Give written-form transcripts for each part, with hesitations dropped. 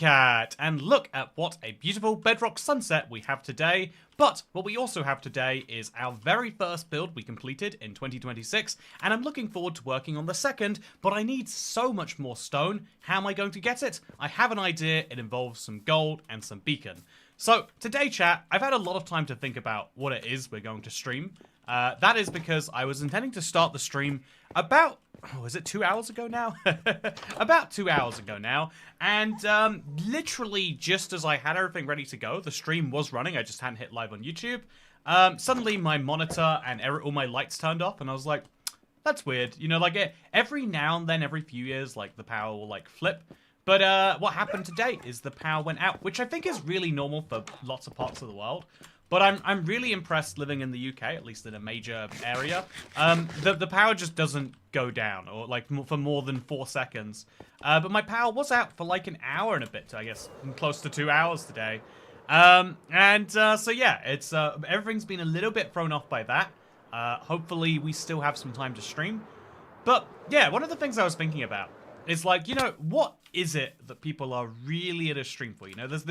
Cat, and look at what a beautiful Bedrock sunset we have today. But what we also have today is our very first build we completed in 2026, and I'm looking forward to working on the second, but I need so much more stone. How am I going to get it? I have an idea. It involves some gold and some beacon. So today, chat, I've had a lot of time to think about what it is we're going to stream. That is because I was intending to start the stream about, is it 2 hours ago now? About 2 hours ago now. And literally just as I had everything ready to go, the stream was running. I just hadn't hit live on YouTube. Suddenly my monitor and all my lights turned off, and I was like, that's weird. You know, like every now and then, every few years, like the power will like flip. But what happened today is the power went out, which I think is really normal for lots of parts of the world. But I'm really impressed living in the UK, at least in a major area. The power just doesn't go down, or like for more than 4 seconds. But my power was out for like an hour and a bit, I guess, close to 2 hours today. So yeah, it's everything's been a little bit thrown off by that. Hopefully we still have some time to stream. But yeah, one of the things I was thinking about is like, you know, what is it that people are really at a stream for? You know, there's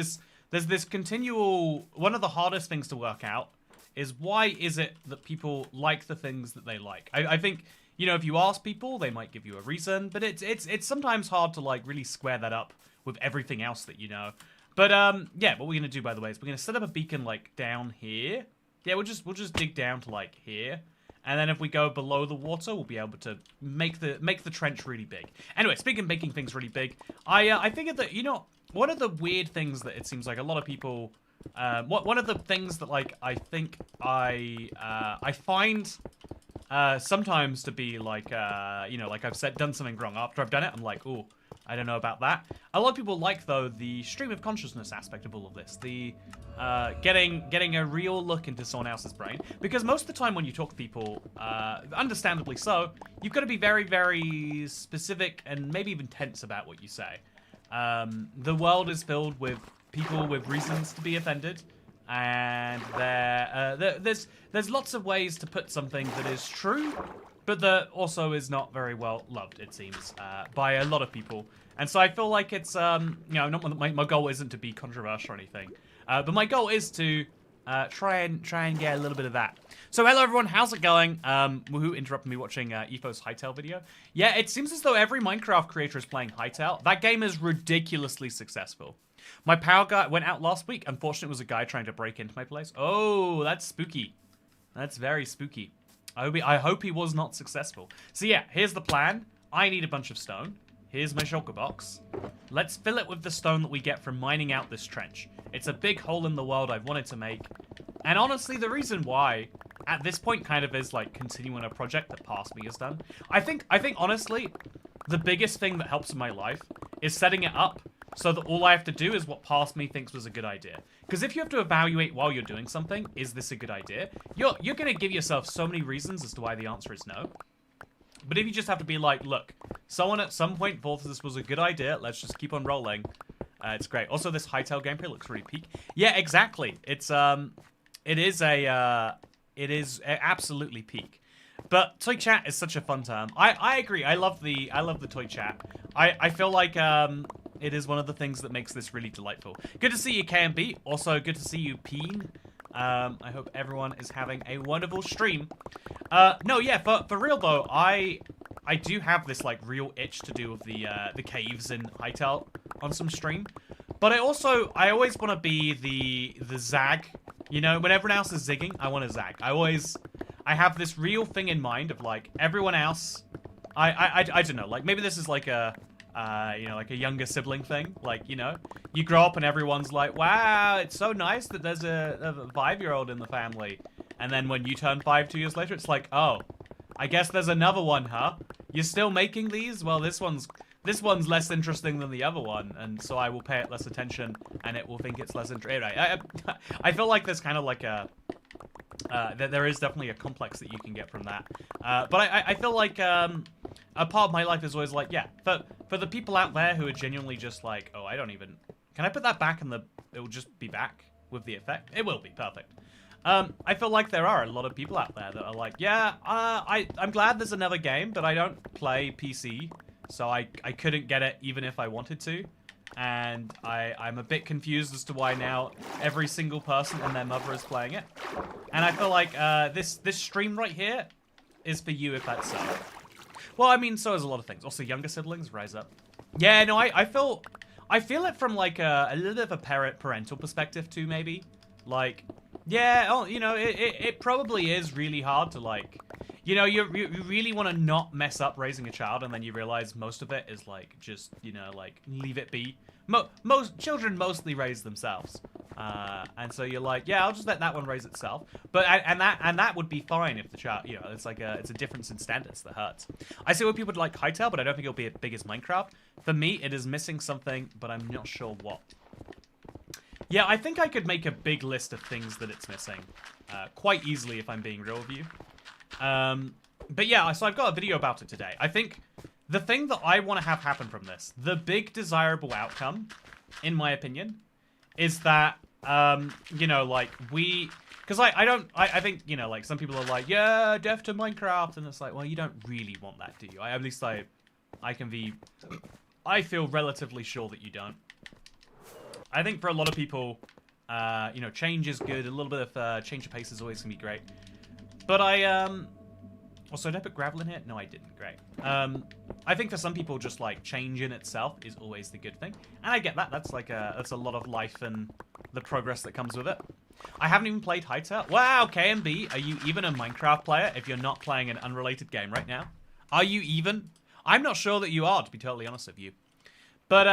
this continual, one of the hardest things to work out is why is it that people like the things that they like? I think, you know, if you ask people, they might give you a reason, but it's sometimes hard to like really square that up with everything else that you know. But yeah, what we're gonna do, by the way, is we're gonna set up a beacon like down here. Yeah, we'll just dig down to like here. And then if we go below the water, we'll be able to make the trench really big. Anyway, speaking of making things really big, I figured that, you know, one of the weird things that it seems like a lot of people, one of the things that like I think I find sometimes to be like, you know, like I've done something wrong after I've done it. I'm like, oh, I don't know about that. A lot of people like, though, the stream of consciousness aspect of all of this. The getting a real look into someone else's brain. Because most of the time when you talk to people, understandably so, you've got to be very, very specific and maybe even tense about what you say. The world is filled with people with reasons to be offended. And there's lots of ways to put something that is true, but that also is not very well loved, it seems, by a lot of people. And so I feel like it's, you know, my goal isn't to be controversial or anything, but my goal is to try and get a little bit of that. So hello everyone, how's it going? Who interrupted me watching Etho's Hytale video? Yeah, it seems as though every Minecraft creator is playing Hytale. That game is ridiculously successful. My power guy went out last week. Unfortunately, it was a guy trying to break into my place. Oh, that's spooky. That's very spooky. I hope he was not successful. So yeah, here's the plan. I need a bunch of stone. Here's my shulker box. Let's fill it with the stone that we get from mining out this trench. It's a big hole in the world I've wanted to make. And honestly, the reason why, at this point, kind of is like continuing a project that past me has done. I think honestly, the biggest thing that helps in my life is setting it up so that all I have to do is what past me thinks was a good idea. Because if you have to evaluate while you're doing something, is this a good idea? You're going to give yourself so many reasons as to why the answer is no. But if you just have to be like, look, someone at some point thought this was a good idea, let's just keep on rolling. It's great. Also, this Hytale gameplay looks really peak. Yeah, exactly. It is absolutely peak. But toy chat is such a fun term. I agree. I love the toy chat. I feel like it is one of the things that makes this really delightful. Good to see you, KMB. Also, good to see you, Peen. I hope everyone is having a wonderful stream. No, yeah, for real though, I do have this like real itch to do with the caves in Hytale on some stream. But I always want to be the zag. You know, when everyone else is zigging, I want to zag. I have this real thing in mind of like everyone else. I don't know. Like maybe this is like a you know, like a younger sibling thing. Like, you know, you grow up and everyone's like, wow, it's so nice that there's a 5-year-old in the family. And then when you turn 5 2 years later, it's like, oh, I guess there's another one, huh? You're still making these? Well, this one's less interesting than the other one, and so I will pay it less attention, and it will think it's less interesting. Anyway, I feel like there's kind of like a there is definitely a complex that you can get from that. But I feel like a part of my life is always like, yeah, for the people out there who are genuinely just like, oh, I don't even... Can I put that back and it will just be back with the effect? It will be, perfect. I feel like there are a lot of people out there that are like, yeah, I'm glad there's another game, but I don't play PC, so I couldn't get it even if I wanted to. And I'm a bit confused as to why now every single person and their mother is playing it. And I feel like this stream right here is for you if that's so. Well, I mean, so is a lot of things. Also, younger siblings, rise up. Yeah, no, I feel it from like a little bit of a parental perspective too, maybe. Like, yeah, oh, you know, it probably is really hard to like, you know, you really want to not mess up raising a child, and then you realize most of it is like just, you know, like leave it be. Most children mostly raise themselves, and so you're like, yeah, I'll just let that one raise itself. But and that would be fine if the child, you know, it's like it's a difference in standards that hurts. I see why people would like Hytale, but I don't think it'll be as big as Minecraft. For me, it is missing something, but I'm not sure what. Yeah, I think I could make a big list of things that it's missing quite easily if I'm being real with you. But yeah, so I've got a video about it today. I think the thing that I want to have happen from this, the big desirable outcome, in my opinion, is that, you know, like because I think, you know, like some people are like, yeah, death to Minecraft, and it's like, well, you don't really want that, do you? At least I feel relatively sure that you don't. I think for a lot of people, you know, change is good. A little bit of change of pace is always going to be great. But also, did I put gravel in here? No, I didn't. Great. I think for some people, just like change in itself is always the good thing. And I get that. That's like that's a lot of life and the progress that comes with it. I haven't even played Hytale. Wow, KMB, are you even a Minecraft player if you're not playing an unrelated game right now? Are you even? I'm not sure that you are, to be totally honest with you. But,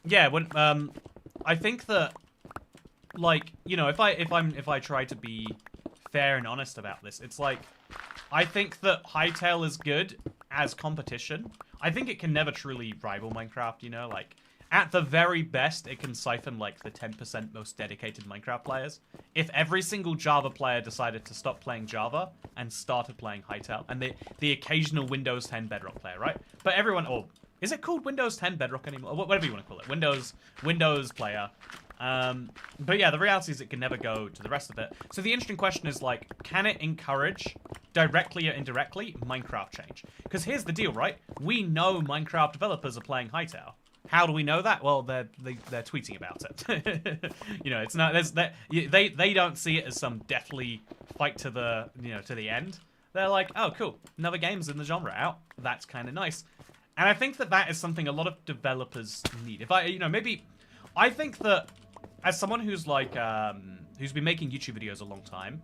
yeah, when, I think that, like, you know, if I try to be fair and honest about this, it's like, I think that Hytale is good as competition. I think it can never truly rival Minecraft, you know, like, at the very best, it can siphon, like, the 10% most dedicated Minecraft players. If every single Java player decided to stop playing Java and started playing Hytale, and the occasional Windows 10 Bedrock player, right? But everyone, oh, is it called Windows 10 Bedrock anymore? Whatever you want to call it. Windows player. But yeah, the reality is it can never go to the rest of it. So the interesting question is, like, can it encourage, directly or indirectly, Minecraft change? Because here's the deal, right? We know Minecraft developers are playing Hytale. How do we know that? Well, they're tweeting about it. You know, it's not they don't see it as some deathly fight to the, you know, to the end. They're like, oh, cool, another game's in the genre out. That's kind of nice. And I think that is something a lot of developers need. If you know, maybe I think that as someone who's like who's been making YouTube videos a long time,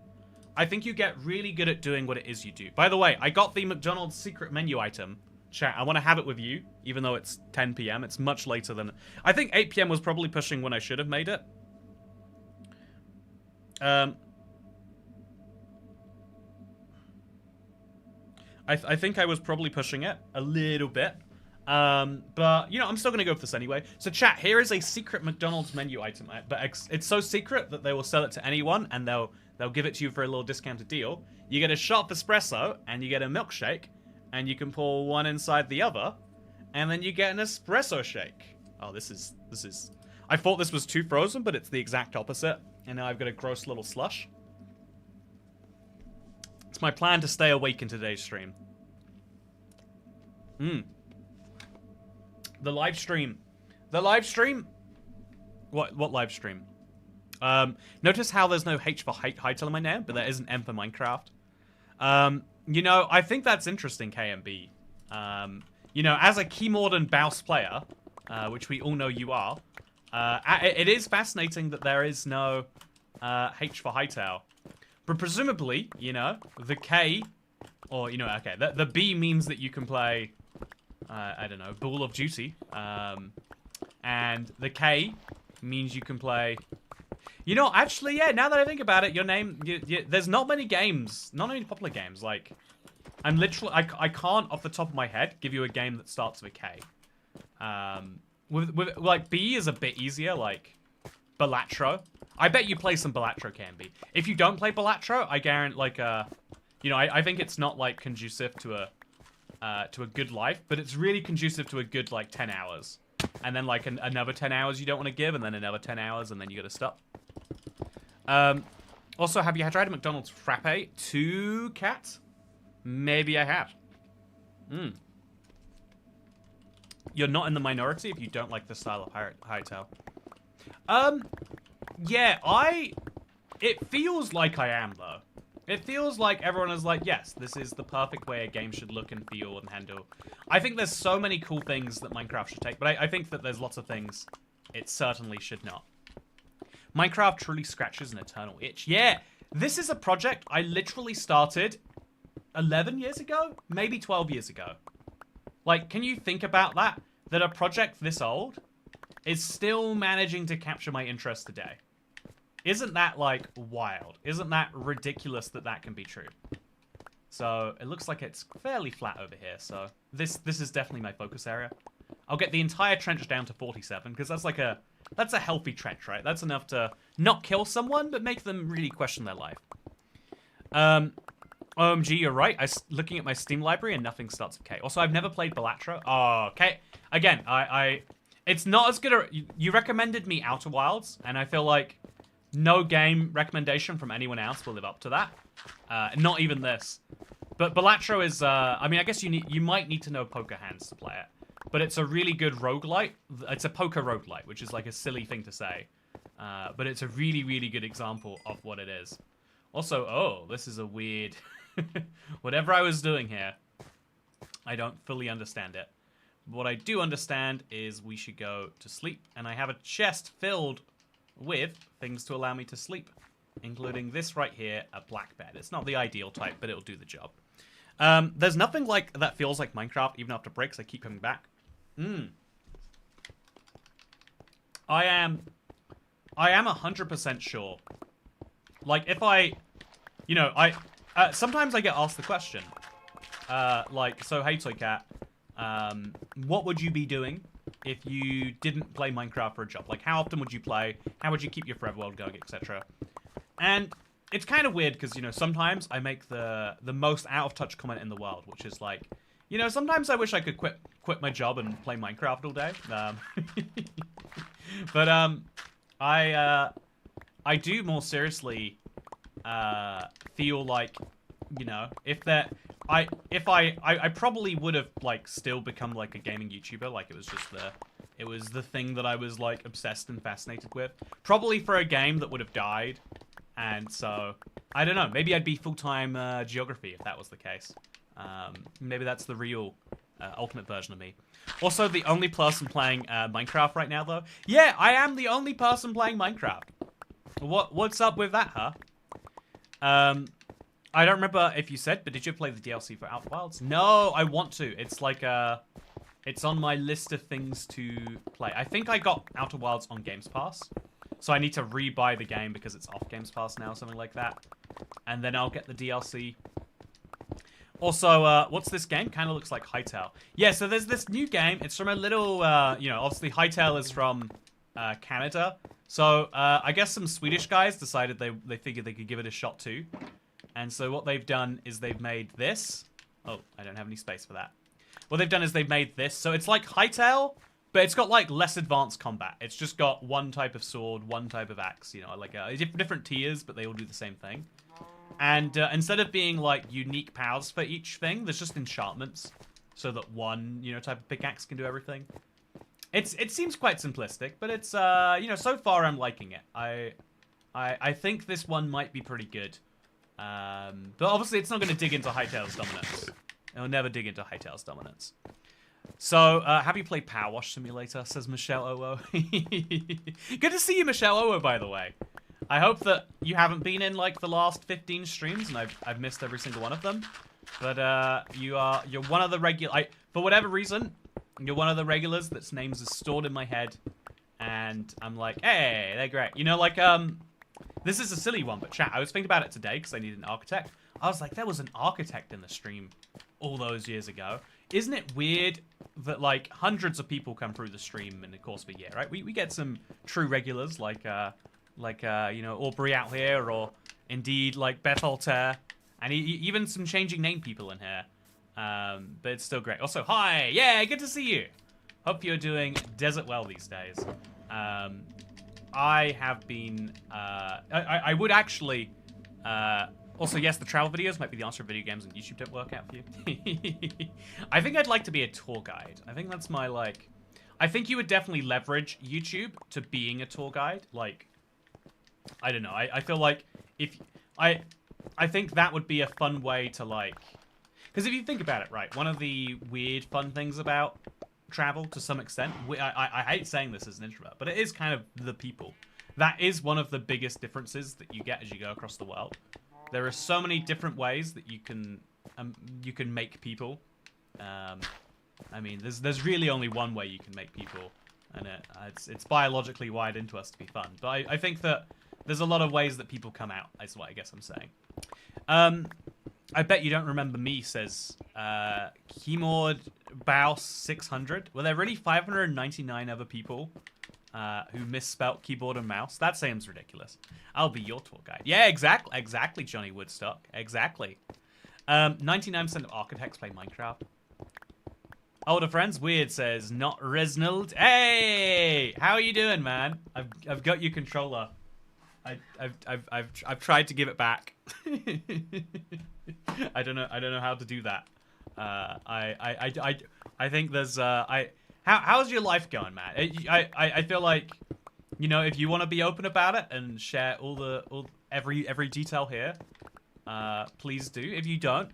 I think you get really good at doing what it is you do. By the way, I got the McDonald's secret menu item. Chat, I want to have it with you, even though it's 10 p.m. It's much later than... I think 8 p.m. was probably pushing when I should have made it. I think I was probably pushing it a little bit. But, you know, I'm still going to go for this anyway. So, chat, here is a secret McDonald's menu item. But it's so secret that they will sell it to anyone, and they'll give it to you for a little discounted deal. You get a shot of espresso, and you get a milkshake. And you can pour one inside the other, and then you get an espresso shake. Oh, this is... I thought this was too frozen, but it's the exact opposite. And now I've got a gross little slush. It's my plan to stay awake in today's stream. The live stream. The live stream? What live stream? Notice how there's no H for Hytale in my name, but there is an M for Minecraft. You know, I think that's interesting, KMB. You know, as a Keyboard and Bouse player, which we all know you are, it is fascinating that there is no H for Hytale. But presumably, you know, the K, or, you know, okay, the B means that you can play, I don't know, Ball of Duty. And the K means you can play... You know, actually, yeah, now that I think about it, your name... there's not many games, not many popular games. Like, I'm literally... I can't, off the top of my head, give you a game that starts with K. Like, B is a bit easier, like, Balatro. I bet you play some Balatro, KMB. If you don't play Balatro, I guarantee, like, you know, I think it's not, like, conducive to a good life, but it's really conducive to a good, like, 10 hours. And then, like, another 10 hours you don't want to give, and then another 10 hours, and then you gotta stop. Also, have you tried a McDonald's frappe? 2 cats? Maybe I have. you're not in the minority if you don't like the style of Hytale. Yeah, it feels like I am, though. It feels like everyone is like, yes, this is the perfect way a game should look and feel and handle. I think there's so many cool things that Minecraft should take, but I think that there's lots of things it certainly should not. Minecraft truly scratches an eternal itch. Yeah, this is a project I literally started 11 years ago? Maybe 12 years ago. Like, can you think about that? That a project this old is still managing to capture my interest today. Isn't that, like, wild? Isn't that ridiculous that that can be true? So, it looks like it's fairly flat over here, so this is definitely my focus area. I'll get the entire trench down to 47, because that's like that's a healthy trench, right? That's enough to not kill someone, but make them really question their life. OMG, you're right. Looking at my Steam library and nothing starts with K. Also, I've never played Balatro. Oh, okay. Again, it's not as good you recommended me Outer Wilds, and I feel like no game recommendation from anyone else will live up to that. Not even this. But Balatro is, I mean, I guess you might need to know Poker Hands to play it. But it's a really good roguelite. It's a poker roguelite, which is like a silly thing to say. But it's a really, really good example of what it is. Also, oh, this is a weird... Whatever I was doing here, I don't fully understand it. What I do understand is we should go to sleep. And I have a chest filled with things to allow me to sleep. Including this right here, a black bed. It's not the ideal type, but it'll do the job. There's nothing like that feels like Minecraft, even after breaks. I keep coming back. I am 100% sure. Like, if sometimes I get asked the question, like, so hey Toy Cat, what would you be doing if you didn't play Minecraft for a job? Like, how often would you play? How would you keep your forever world going, etc.? And it's kind of weird because, sometimes I make the most out of touch comment in the world, which is like, sometimes I wish I could quit my job and play Minecraft all day. But I do more seriously feel like, if I probably would have like still become like a gaming YouTuber, like it was the thing that I was like obsessed and fascinated with. Probably for a game that would have died. And so, I don't know, maybe I'd be full-time geography if that was the case. Maybe that's the real ultimate version of me. Also, the only person playing Minecraft right now, though. Yeah, I am the only person playing Minecraft. What's up with that, huh? I don't remember if you said, but did you play the DLC for Outer Wilds? No, I want to. It's like it's on my list of things to play. I think I got Outer Wilds on Games Pass. So I need to re-buy the game because it's off Games Pass now, something like that. And then I'll get the DLC. Also, what's this game? Kind of looks like Hytale. Yeah, so there's this new game. It's from a little, obviously Hytale is from Canada. So I guess some Swedish guys decided they figured they could give it a shot too. And so what they've done is they've made this. Oh, I don't have any space for that. What they've done is they've made this. So it's like Hytale, but it's got like less advanced combat. It's just got one type of sword, one type of axe, like different tiers, but they all do the same thing. And instead of being like unique powers for each thing, there's just enchantments, so that one type of pickaxe can do everything. It seems quite simplistic, but it's so far I'm liking it. I think this one might be pretty good, but obviously it's not going to dig into Hytale's dominance. It'll never dig into Hytale's dominance. So, have you played Power Wash Simulator, says Michelle Owo. Good to see you, Michelle Owo, by the way. I hope that you haven't been in, like, the last 15 streams, and I've missed every single one of them. But, you're one of the for whatever reason, you're one of the regulars that's names is stored in my head. And I'm like, hey, they're great. This is a silly one, but chat, I was thinking about it today because I needed an architect. I was like, there was an architect in the stream all those years ago. Isn't it weird that, like, hundreds of people come through the stream in the course of a year, right? We get some true regulars, like Aubrey out here, or indeed, like, Beth Altair, and even some changing name people in here. But it's still great. Also, hi! Yeah, good to see you! Hope you're doing desert well these days. I have been, I would actually, Also, yes, the travel videos might be the answer of video games and YouTube don't work out for you. I think I'd like to be a tour guide. I think that's my, like... I think you would definitely leverage YouTube to being a tour guide. Like, I don't know. I feel like if... I think that would be a fun way to, like... Because if you think about it, right, one of the weird, fun things about travel, to some extent... I hate saying this as an introvert, but it is kind of the people. That is one of the biggest differences that you get as you go across the world. There are so many different ways that you can make people. I mean, there's really only one way you can make people, and it's biologically wired into us to be fun. But I think that there's a lot of ways that people come out. Is what I guess I'm saying. I bet you don't remember me, says Keyboard Bow 600. Were there really 599 other people who misspelt keyboard and mouse? That seems ridiculous. I'll be your tour guide. Yeah, exactly, Johnny Woodstock. Exactly. 99% of architects play Minecraft. Older friends, Weird says, not Reznald. Hey! How are you doing, man? I've got your controller. I've tried to give it back. I don't know how to do that. I think there's how's your life going, man? I feel like, you know, if you want to be open about it and share every detail here, please do. If you don't,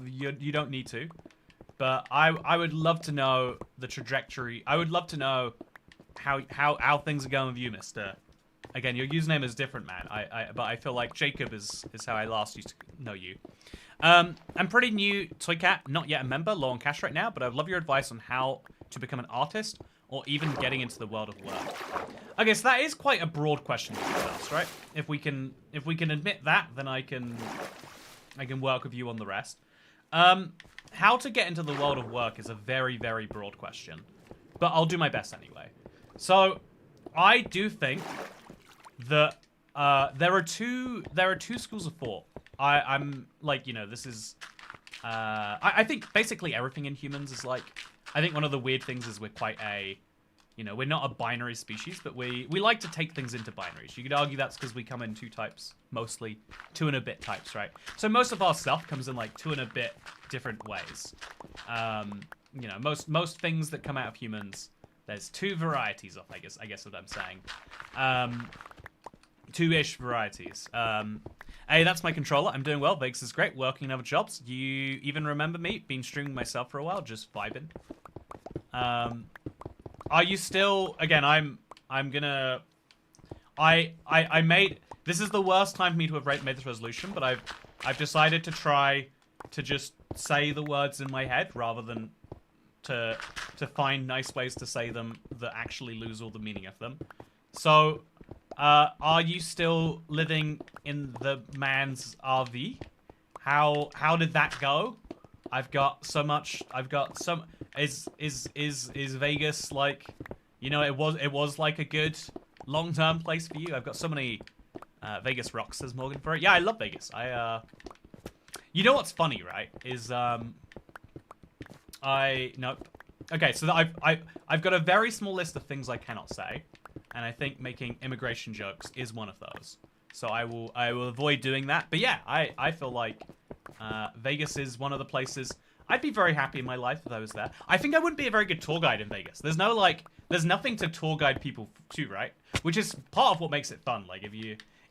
you don't need to. But I would love to know the trajectory. I would love to know how things are going with you, Mister. Again, your username is different, man. But I feel like Jacob is how I last used to know you. I'm pretty new, Toy Cat, not yet a member, low on cash right now, but I'd love your advice on how to become an artist or even getting into the world of work. I guess that is quite a broad question to ask, right? If we can admit that, then I can work with you on the rest. How to get into the world of work is a very, very broad question, but I'll do my best anyway. So, I do think that there are two schools of thought. I'm like, you know, this is I think basically everything in humans is like, I think one of the weird things is we're quite a, you know, we're not a binary species, but we like to take things into binaries. You could argue that's because we come in two types, mostly 2 and a bit types, right? So most of our stuff comes in like 2 and a bit different ways. You know, most things that come out of humans, there's 2 varieties of, I guess what I'm saying. 2-ish varieties. Hey, that's my controller. I'm doing well. Vegas is great. Working in other jobs. You even remember me? Been streaming myself for a while, just vibing. Are you still? Again, I'm gonna. I made. This is the worst time for me to have made this resolution, but I've decided to try to just say the words in my head rather than to find nice ways to say them that actually lose all the meaning of them. So. Are you still living in the man's RV? How did that go? I've got some. Is Vegas like, you know, it was like a good long-term place for you? I've got so many Vegas rocks, says Morgan for it. Yeah, I love Vegas. You know what's funny, right? Is nope. Okay, so I've got a very small list of things I cannot say. And I think making immigration jokes is one of those. So I will avoid doing that. But yeah, I feel like Vegas is one of the places I'd be very happy in my life if I was there. I think I wouldn't be a very good tour guide in Vegas. There's nothing to tour guide people to, right? Which is part of what makes it fun. Like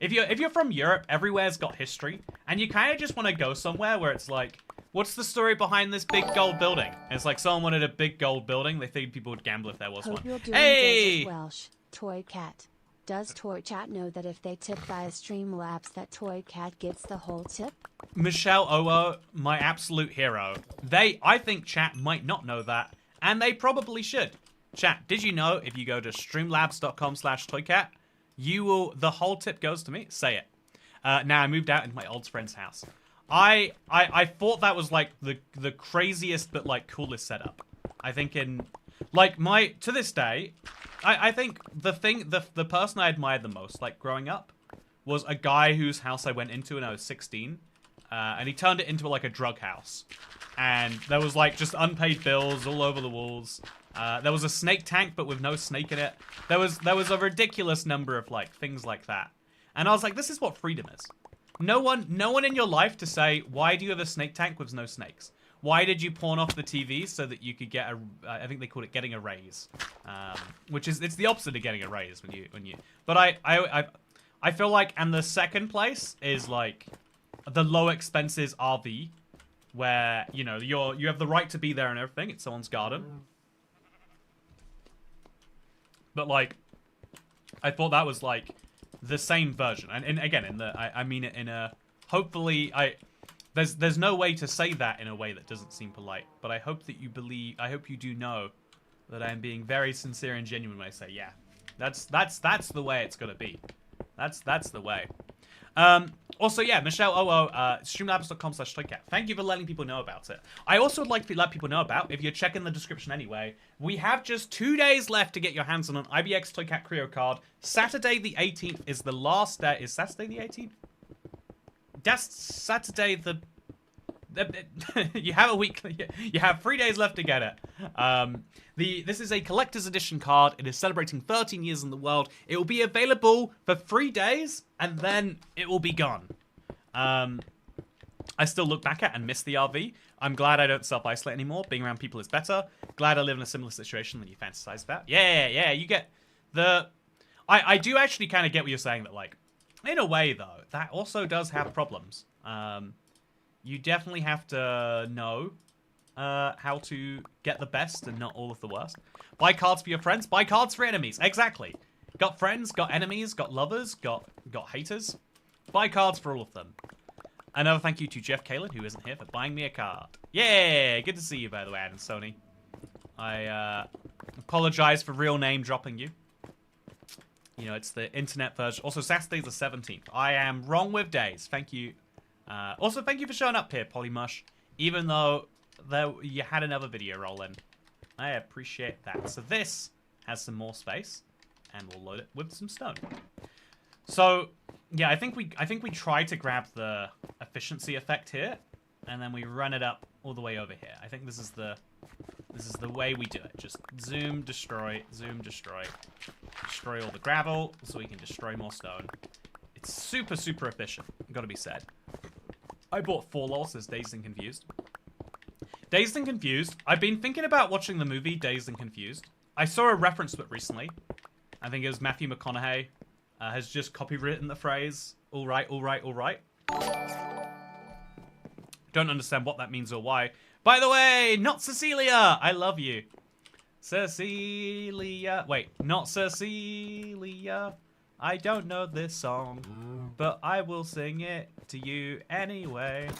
if you're from Europe, everywhere's got history, and you kind of just want to go somewhere where it's like, what's the story behind this big gold building? And it's like someone wanted a big gold building. They figured people would gamble if there was one. Hey! Welsh. Toy Cat. Does Toy Chat know that if they tip via Streamlabs that Toy Cat gets the whole tip? Michelle Oo, my absolute hero. I think chat might not know that, and they probably should. Chat, did you know if you go to streamlabs.com/toycat, the whole tip goes to me? Say it. Now I moved out into my old friend's house. I thought that was like the craziest but like coolest setup. I think to this day, I think the person I admired the most, like growing up, was a guy whose house I went into when I was 16, and he turned it into like a drug house, and there was like just unpaid bills all over the walls. There was a snake tank, but with no snake in it. There was a ridiculous number of like things like that, and I was like, this is what freedom is. no one in your life to say, why do you have a snake tank with no snakes? Why did you pawn off the TV so that you could get a, I think they called it getting a raise, which is, it's the opposite of getting a raise when you, but I feel like, and the second place is like the low expenses RV, where, you know, you have the right to be there and everything. It's someone's garden. But like, I thought that was like the same version. And again, in the, I mean it in a, hopefully there's no way to say that in a way that doesn't seem polite, but I hope that you believe, I hope you do know that I am being very sincere and genuine when I say, yeah, that's the way it's gonna be. That's the way. Also, yeah, Michelle, streamlabs.com/toycat. Thank you for letting people know about it. I also would like to let people know about, if you're checking the description anyway, we have just 2 days left to get your hands on an IBX Toycat Creo card. Saturday the 18th is the last day. Is Saturday the 18th? That's Saturday the... you have a week. You have 3 days left to get it. This is a collector's edition card. It is celebrating 13 years in the world. It will be available for 3 days, and then it will be gone. I still look back at and miss the RV. I'm glad I don't self-isolate anymore. Being around people is better. Glad I live in a similar situation than you fantasize about. Yeah, you get the... I do actually kind of get what you're saying, that, like, in a way, though, that also does have problems. You definitely have to know how to get the best and not all of the worst. Buy cards for your friends, buy cards for enemies. Exactly. Got friends, got enemies, got lovers, got haters. Buy cards for all of them. Another thank you to Jeff Kalin, who isn't here, for buying me a card. Yeah, good to see you, by the way, Adam Sony. I apologize for real name dropping you. You know, it's the internet version. Also, Saturday's the 17th. I am wrong with days. Thank you. Also, thank you for showing up here, Polymush. Even though you had another video rolling. I appreciate that. So this has some more space, and we'll load it with some stone. So, yeah, I think we try to grab the efficiency effect here, and then we run it up all the way over here. I think this is the way we do it. Just zoom, destroy, destroy all the gravel, so we can destroy more stone. It's super, super efficient, gotta be said. I bought 4 lols as Dazed and Confused. Dazed and Confused. I've been thinking about watching the movie Dazed and Confused. I saw a reference to it recently. I think it was Matthew McConaughey has just copywritten the phrase, all right, all right, all right. Don't understand what that means or why. By the way, not Cecilia! I love you. Cecilia. Wait, not Cecilia. I don't know this song, but I will sing it to you anyway.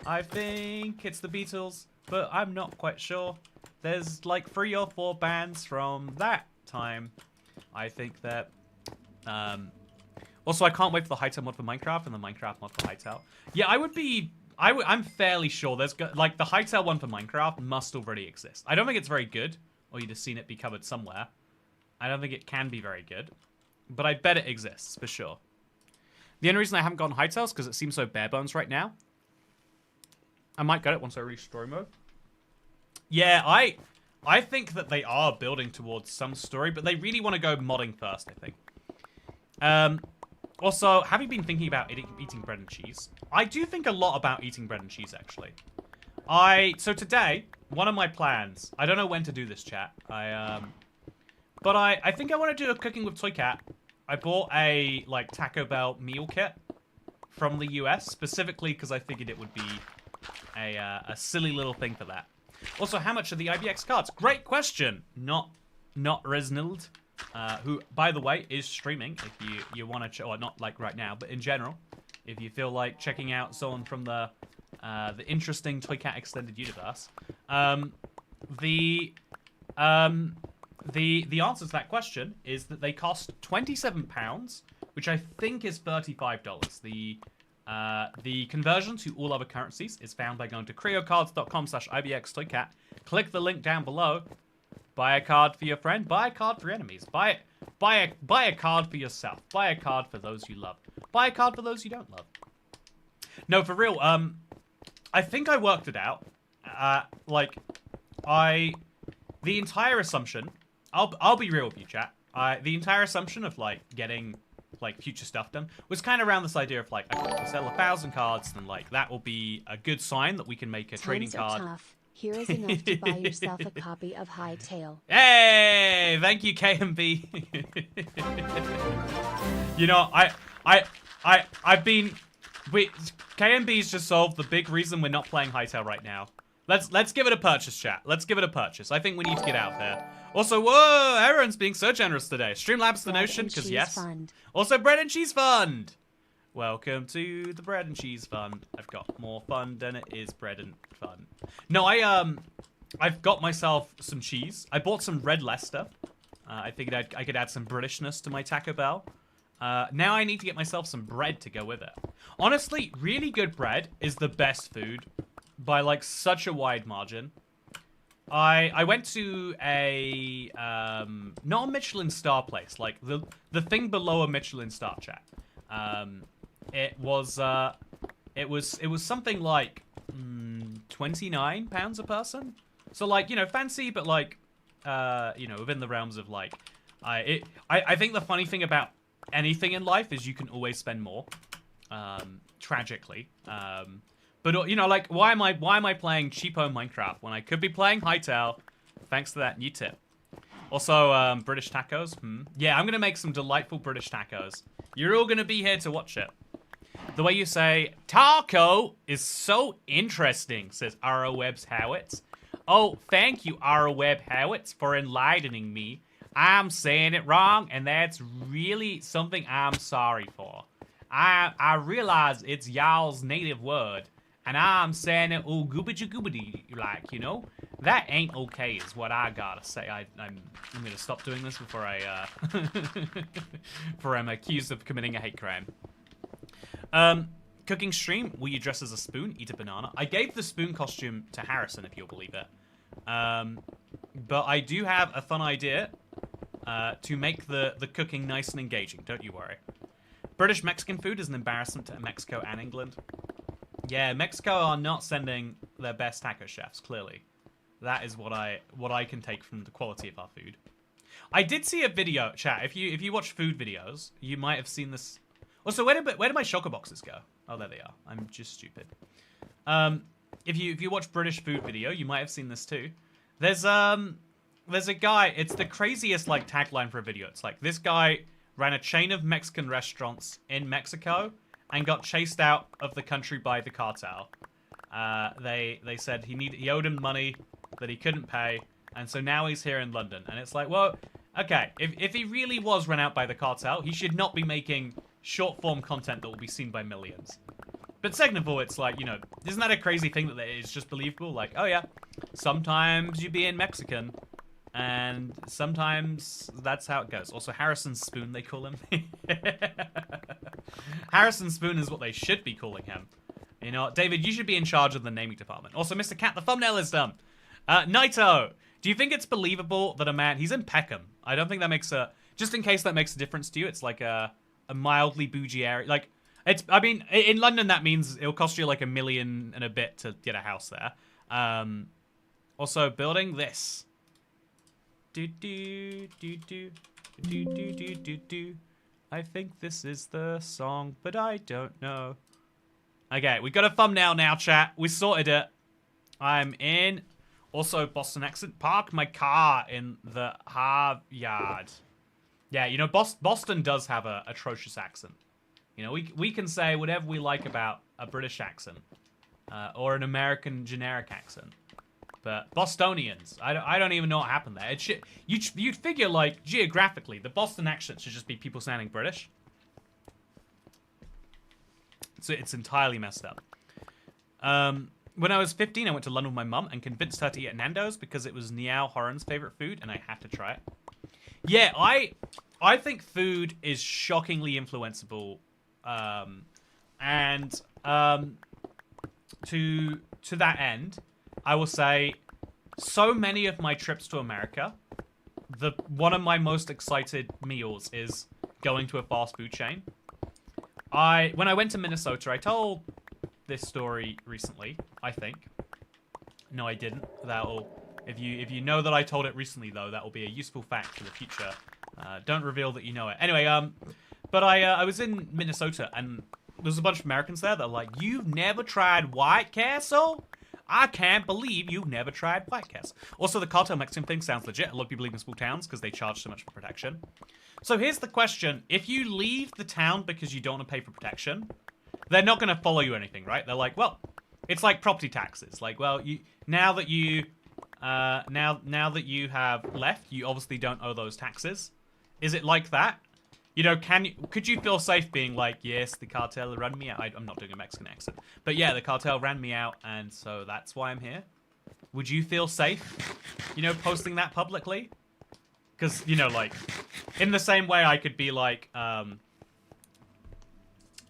I think it's the Beatles, but I'm not quite sure. There's like 3 or 4 bands from that time. I think that... Also, I can't wait for the Hightail mod for Minecraft and the Minecraft mod for Hightail. Yeah, I'm fairly sure there's... Like, the Hightail one for Minecraft must already exist. I don't think it's very good, or you'd have seen it be covered somewhere. I don't think it can be very good. But I bet it exists, for sure. The only reason I haven't gotten Hightail is because it seems so bare bones right now. I might get it once I reach story mode. Yeah, I think that they are building towards some story, but they really want to go modding first, I think. Also, have you been thinking about eating bread and cheese? I do think a lot about eating bread and cheese, actually. So today, one of my plans, I don't know when to do this, chat. But I think I want to do a cooking with Toycat. I bought a, like, Taco Bell meal kit from the US, specifically because I figured it would be a silly little thing for that. Also, how much are the IBX cards? Great question. Not Resnild, who, by the way, is streaming. If you want to, or not like right now, but in general, if you feel like checking out someone from the interesting Toycat extended universe, the answer to that question is that they cost £27, which I think is $35. The conversion to all other currencies is found by going to creocards.com/IBXToycat. Click the link down below. Buy a card for your friend. Buy a card for your enemies. Buy a card for yourself. Buy a card for those you love. Buy a card for those you don't love. No, for real. I think I worked it out. The entire assumption. I'll be real with you, chat. The entire assumption of like getting like future stuff done, was kind of around this idea of like, okay, we'll sell 1,000 cards, and like that will be a good sign that we can make a trading card. Tough. Here is enough to buy yourself a copy of Hightail. Hey, thank you, KMB. You know, I've been, KMB's just solved the big reason we're not playing Hightail right now. Let's give it a purchase, chat. Let's give it a purchase. I think we need to get out there. Also, whoa, everyone's being so generous today. Streamlabs the Notion, because yes. Fund. Also, Bread and Cheese Fund. Welcome to the Bread and Cheese Fund. I've got more fun than it is bread and fun. No, I've got myself some cheese. I bought some Red Leicester. I figured I could add some Britishness to my Taco Bell. Now I need to get myself some bread to go with it. Honestly, really good bread is the best food by like such a wide margin. I went to a not a Michelin star place, like the thing below a Michelin star, chat. It was something like £29 a person. So like, you know, fancy, but like you know, within the realms of like I think the funny thing about anything in life is you can always spend more. Tragically. But you know, like, why am I playing cheapo Minecraft when I could be playing Hightail? Thanks to that new tip. Also, British tacos. Yeah, I'm gonna make some delightful British tacos. You're all gonna be here to watch it. The way you say taco is so interesting, says R.O. Webb's Howitz. Oh, thank you, R.O. Webb Howitz, for enlightening me. I'm saying it wrong, and that's really something I'm sorry for. I realize it's y'all's native word, and I'm saying it all goobity like, you know? That ain't okay is what I gotta say. I'm gonna stop doing this before before I'm accused of committing a hate crime. Cooking stream, will you dress as a spoon, eat a banana? I gave the spoon costume to Harrison, if you'll believe it. But I do have a fun idea to make the cooking nice and engaging, don't you worry. British Mexican food is an embarrassment to Mexico and England. Yeah, Mexico are not sending their best taco chefs, clearly. That is what I can take from the quality of our food. I did see a video, chat. If you watch food videos, you might have seen this. Also, where did my Shocker boxes go? Oh, there they are. I'm just stupid. If you watch British food video, you might have seen this too. There's a guy. It's the craziest like tagline for a video. It's like this guy ran a chain of Mexican restaurants in Mexico and got chased out of the country by the cartel. They said he owed him money that he couldn't pay, and so now he's here in London. And it's like, well, okay, if he really was run out by the cartel, he should not be making short form content that will be seen by millions. But second of all, it's like, you know, isn't that a crazy thing that it's just believable? Like, oh yeah, sometimes you be in Mexican, and sometimes that's how it goes. Also, Harrison Spoon, they call him. Harrison Spoon is what they should be calling him. You know, David, you should be in charge of the naming department. Also, Mr. Cat, the thumbnail is done. Naito, do you think it's believable that a man... He's in Peckham. I don't think that makes a... Just in case that makes a difference to you, it's like a mildly bougie area. Like, it's... I mean, in London, that means it'll cost you like $1 million and a bit to get a house there. Also, building this. I think this is the song, but I don't know. Okay, we got a thumbnail now, chat. We sorted it. I'm in. Also, Boston accent. Parked my car in the Harv yard. Yeah, you know, Boston does have a atrocious accent. You know, we can say whatever we like about a British accent. Or an American generic accent. But Bostonians, I don't even know what happened there. You'd figure, like, geographically, the Boston accent should just be people sounding British. So it's entirely messed up. When I was 15, I went to London with my mum and convinced her to eat at Nando's because it was Niall Horan's favorite food, and I had to try it. Yeah, I think food is shockingly influenceable, and to that end, I will say, so many of my trips to America, one of my most excited meals is going to a fast food chain. When I went to Minnesota, I told this story recently, I think. No, I didn't. If you know that I told it recently, though, that will be a useful fact for the future. Don't reveal that you know it. Anyway, But I was in Minnesota, and there's a bunch of Americans there that are like, "You've never tried White Castle? I can't believe you've never tried White Castle." Also, the cartel Mexican thing sounds legit. A lot of people live in small towns because they charge so much for protection. So here's the question. If you leave the town because you don't want to pay for protection, they're not going to follow you or anything, right? They're like, well, it's like property taxes. Like, well, now that you have left, you obviously don't owe those taxes. Is it like that? You know, could you feel safe being like, yes, the cartel ran me out? I'm not doing a Mexican accent. But yeah, the cartel ran me out, and so that's why I'm here. Would you feel safe, you know, posting that publicly? Because, you know, like, in the same way I could be like,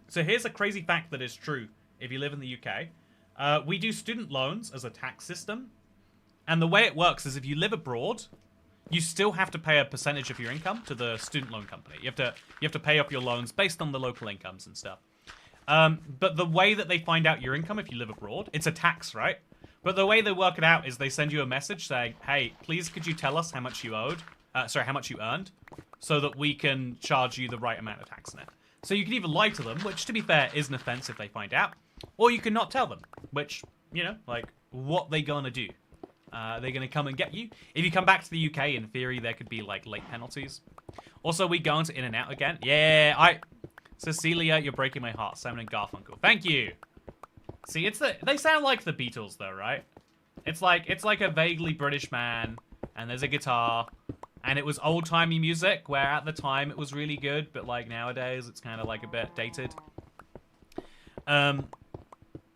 so here's a crazy fact that is true if you live in the UK. We do student loans as a tax system. And the way it works is if you live abroad, you still have to pay a percentage of your income to the student loan company. You have to pay off your loans based on the local incomes and stuff. But the way that they find out your income if you live abroad, it's a tax, right? But the way they work it out is they send you a message saying, "Hey, please could you tell us how much you owed? How much you earned, so that we can charge you the right amount of tax on it." So you can either lie to them, which to be fair is an offense if they find out, or you can not tell them, which, you know, like, what they gonna do? They're going to come and get you. If you come back to the UK, in theory, there could be, like, late penalties. Also, we go into In-N-Out again. Yeah, Cecilia, you're breaking my heart. Simon and Garfunkel. Thank you. See, they sound like the Beatles, though, right? It's like a vaguely British man, and there's a guitar, and it was old-timey music, where at the time it was really good, but, like, nowadays it's kind of, like, a bit dated.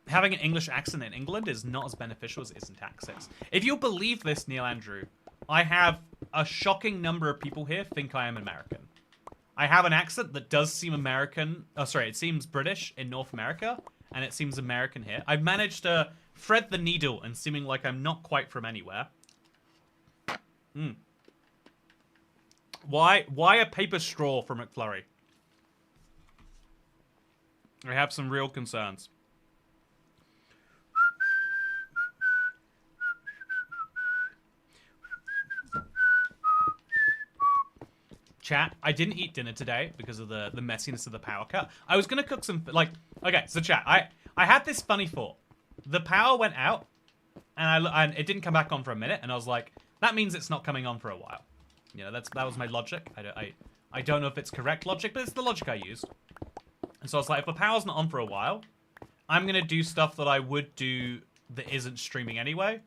Having an English accent in England is not as beneficial as it is in Texas. If you'll believe this, Neil Andrew, I have a shocking number of people here think I am American. I have an accent that does seem American. Oh, sorry, it seems British in North America, and it seems American here. I've managed to thread the needle and seeming like I'm not quite from anywhere. Why a paper straw for McFlurry? I have some real concerns. Chat, I didn't eat dinner today because of the messiness of the power cut. I was gonna cook some, like, okay, so chat, I had this funny thought. The power went out, and it didn't come back on for a minute, and I was like, that means it's not coming on for a while. You know, that was my logic. I don't know if it's correct logic, but it's the logic I used. And so I was like, if the power's not on for a while, I'm gonna do stuff that I would do that isn't streaming anyway,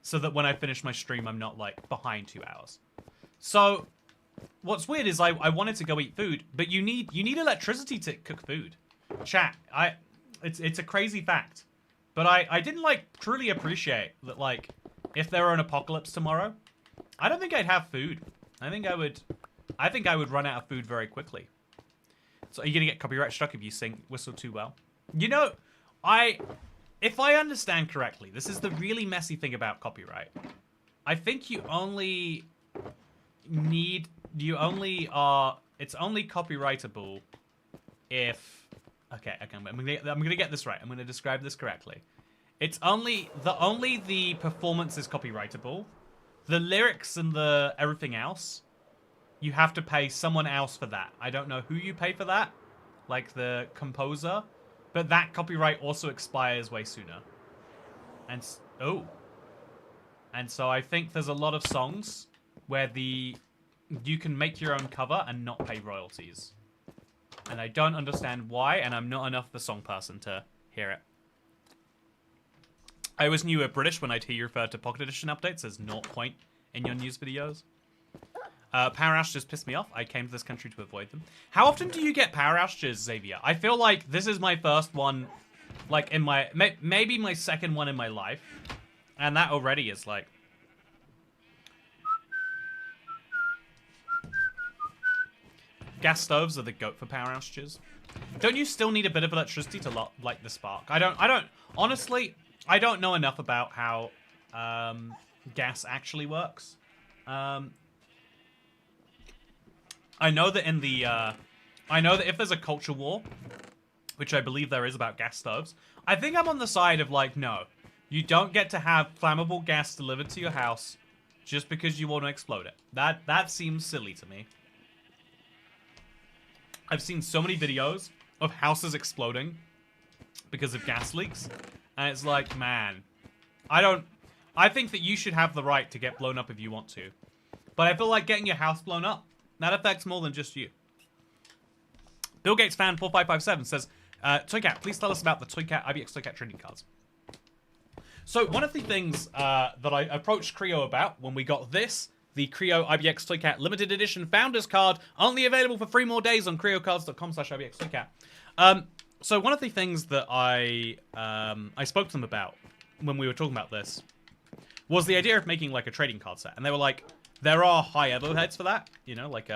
so that when I finish my stream, I'm not, like, behind 2 hours. So what's weird is I wanted to go eat food, but you need electricity to cook food. Chat, it's a crazy fact, but I didn't, like, truly appreciate that, like, if there were an apocalypse tomorrow, I don't think I'd have food. I think I would run out of food very quickly. So are you gonna get copyright struck if you whistle too well? You know, if I understand correctly, this is the really messy thing about copyright. I think it's only copyrightable if, okay, I'm gonna get this right. I'm gonna describe this correctly. It's only the performance is copyrightable. The lyrics and the everything else, you have to pay someone else for that. I don't know who you pay for that, like the composer, but that copyright also expires way sooner. And so I think there's a lot of songs where you can make your own cover and not pay royalties. And I don't understand why, and I'm not enough of a song person to hear it. I always knew you were British when I'd hear you refer to Pocket Edition updates as 0 point in your news videos. Power outages pissed me off. I came to this country to avoid them. How often do you get power outages, Xavier? I feel like this is my first one, like, in my... maybe my second one in my life. And that already is, like... Gas stoves are the goat for power outages. Don't you still need a bit of electricity to light the spark? Honestly, I don't know enough about how gas actually works. I know that if there's a culture war, which I believe there is about gas stoves, I think I'm on the side of, like, no, you don't get to have flammable gas delivered to your house just because you want to explode it. That seems silly to me. I've seen so many videos of houses exploding because of gas leaks. And it's like, man, I think that you should have the right to get blown up if you want to. But I feel like getting your house blown up, that affects more than just you. Bill Gates fan 4557 says, Toycat, please tell us about the IBX Toycat trading cards. So one of the things that I approached Creo about when we got this, the Creo IBX Toycat limited edition founders card, only available for 3 more days on creocards.com/IBX So one of the things that I spoke to them about when we were talking about this was the idea of making like a trading card set. And they were like, there are high overheads for that, you know, like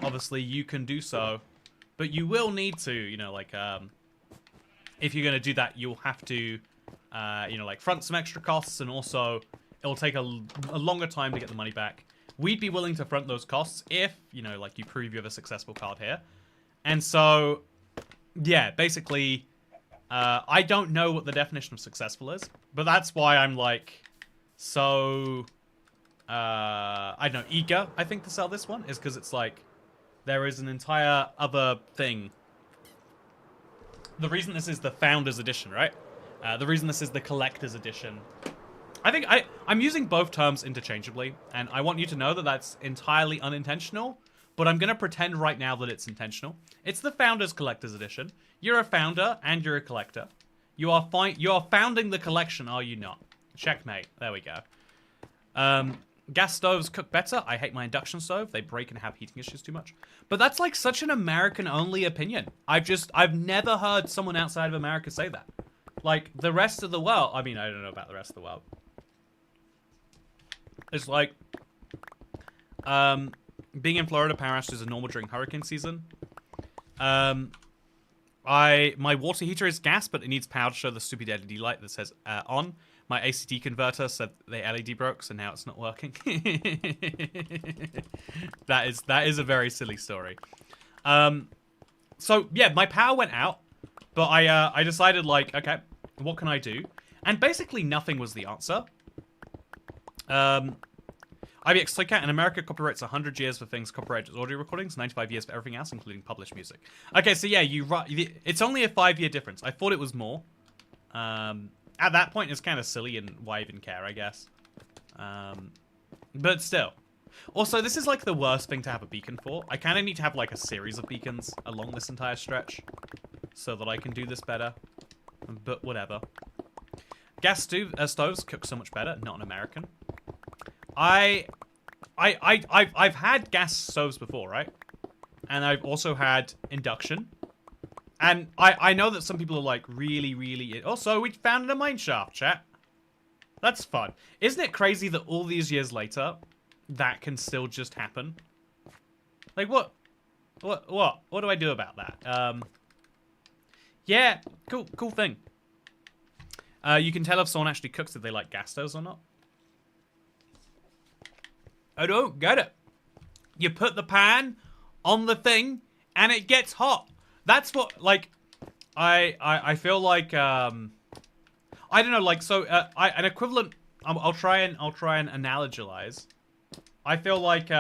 obviously you can do so, but you will need to, you know, like if you're going to do that, you'll have to, you know, like front some extra costs, and also it'll take a longer time to get the money back. We'd be willing to front those costs if, you know, like you prove you have a successful card here. And so, yeah, basically, I don't know what the definition of successful is, but that's why I'm like, so, I don't know, eager, I think, to sell this one, is because it's like, there is an entire other thing. The reason this is the Founders Edition, right? The reason this is the Collector's Edition. I think I'm using both terms interchangeably, and I want you to know that that's entirely unintentional, but I'm going to pretend right now that it's intentional. It's the Founders Collector's Edition. You're a founder, and you're a collector. You are founding the collection, are you not? Checkmate. There we go. Gas stoves cook better. I hate my induction stove. They break and have heating issues too much. But that's like such an American-only opinion. I've never heard someone outside of America say that. Like, the rest of the world... I mean, I don't know about the rest of the world. It's like... being in Florida, power outages are normal during hurricane season. My water heater is gas, but it needs power to show the stupid LED light that says on. My ACD converter said the LED broke, so now it's not working. That is a very silly story. So yeah, my power went out, but I decided, like, okay, what can I do? And basically nothing was the answer. IBX Toycat in America copyrights 100 years for things copyrighted as audio recordings, 95 years for everything else, including published music. Okay, so yeah, it's only a 5-year difference. I thought it was more. At that point, it's kind of silly, and why even care, I guess. But still. Also, this is like the worst thing to have a beacon for. I kind of need to have like a series of beacons along this entire stretch so that I can do this better. But whatever. Gas stoves cook so much better. Not an American. I've had gas stoves before, right? And I've also had induction. And I know that some people are like really... Also, we found a mine shaft, chat. That's fun. Isn't it crazy that all these years later, that can still just happen? Like, what do I do about that? Yeah, cool thing. You can tell if someone actually cooks if they like gas stoves or not. I don't get it. You put the pan on the thing, and it gets hot. That's what, like, I feel like, I don't know, like, so, an equivalent, I'll try and analogize. I feel like,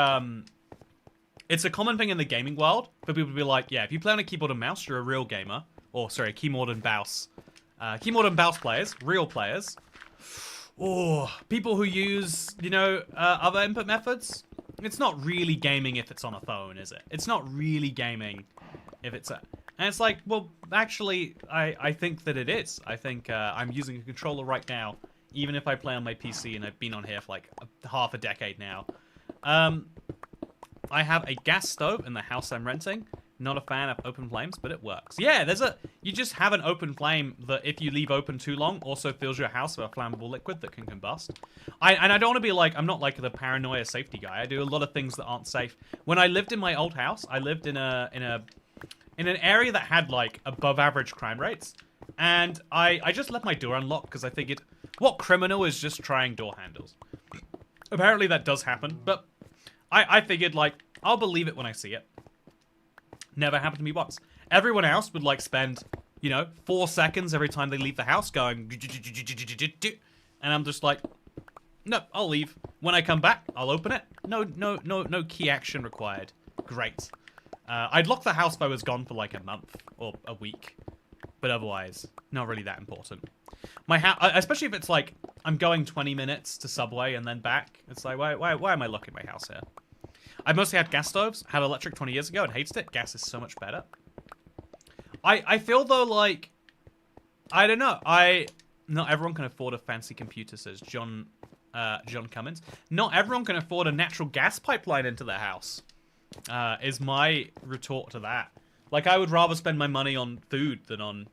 it's a common thing in the gaming world for people to be like, yeah, if you play on a keyboard and mouse, you're a real gamer. Or, sorry, keyboard and mouse. Keyboard and mouse players, real players. Or people who use, you know, other input methods. It's not really gaming if it's on a phone, is it? It's not really gaming if it's a... And it's like, well, actually, I think that it is. I think I'm using a controller right now, even if I play on my PC, and I've been on here for like half a decade now. I have a gas stove in the house I'm renting. Not a fan of open flames, but it works. Yeah, you just have an open flame that if you leave open too long also fills your house with a flammable liquid that can combust. And I don't want to be like, I'm not like the paranoia safety guy. I do a lot of things that aren't safe. When I lived in my old house, I lived in an area that had like above average crime rates. And I just left my door unlocked because I figured, what criminal is just trying door handles? Apparently that does happen, but I figured like, I'll believe it when I see it. Never happened to me once. Everyone else would like spend, you know, 4 seconds every time they leave the house going, and I'm just like, no, I'll leave. When I come back, I'll open it. No key action required. Great. I'd lock the house if I was gone for like a month or a week. But otherwise, not really that important. My house, especially if it's like, I'm going 20 minutes to Subway and then back. It's like, why am I locking my house here? I mostly had gas stoves, had electric 20 years ago and hated it. Gas is so much better. I feel though like, I don't know, not everyone can afford a fancy computer, says John Cummins. Not everyone can afford a natural gas pipeline into their house, is my retort to that. Like, I would rather spend my money on food than on...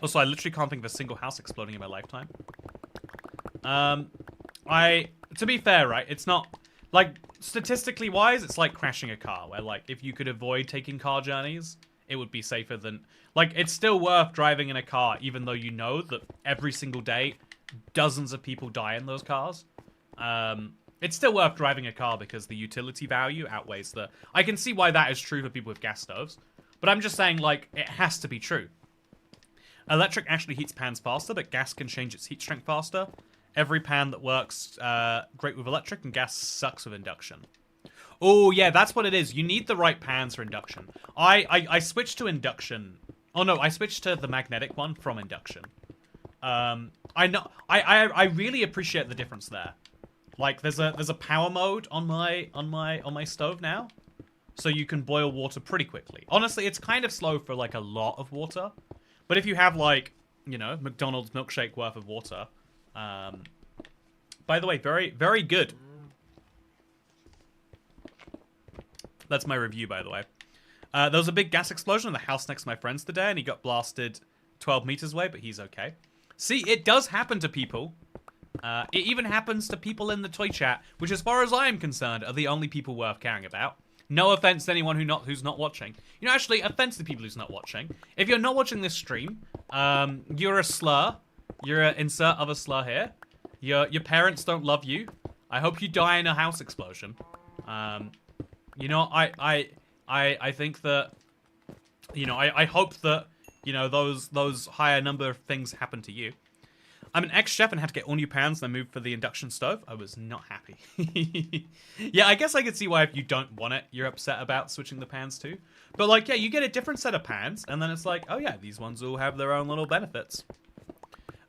Also, I literally can't think of a single house exploding in my lifetime. To be fair, right, it's not... Like, statistically wise, it's like crashing a car, where, like, if you could avoid taking car journeys, it would be safer than... Like, it's still worth driving in a car, even though you know that every single day, dozens of people die in those cars. It's still worth driving a car because the utility value outweighs the... I can see why that is true for people with gas stoves. But I'm just saying, like, it has to be true. Electric actually heats pans faster, but gas can change its heat strength faster. Every pan that works great with electric, and gas sucks with induction. Oh, yeah, that's what it is. You need the right pans for induction. I switched to induction. Oh, no, I switched to the magnetic one from induction. I really appreciate the difference there. Like, there's a power mode on my stove now, so you can boil water pretty quickly. Honestly, it's kind of slow for like a lot of water, but if you have like, you know, McDonald's milkshake worth of water, by the way, very, very good. That's my review, by the way. There was a big gas explosion in the house next to my friend's today, and he got blasted 12 meters away, but he's okay. See, it does happen to people. It even happens to people in the toy chat, which as far as I am concerned, are the only people worth caring about. No offense to anyone who's not watching. You know, actually, offense to people who's not watching. If you're not watching this stream, you're a slur. You're an insert of a slur here. Your parents don't love you. I hope you die in a house explosion. You know, I think that, you know, I hope that, you know, those higher number of things happen to you. I'm an ex-chef and had to get all new pans and I moved for the induction stove. I was not happy. Yeah, I guess I could see why if you don't want it, you're upset about switching the pans too. But like, yeah, you get a different set of pans and then it's like, oh yeah, these ones all have their own little benefits.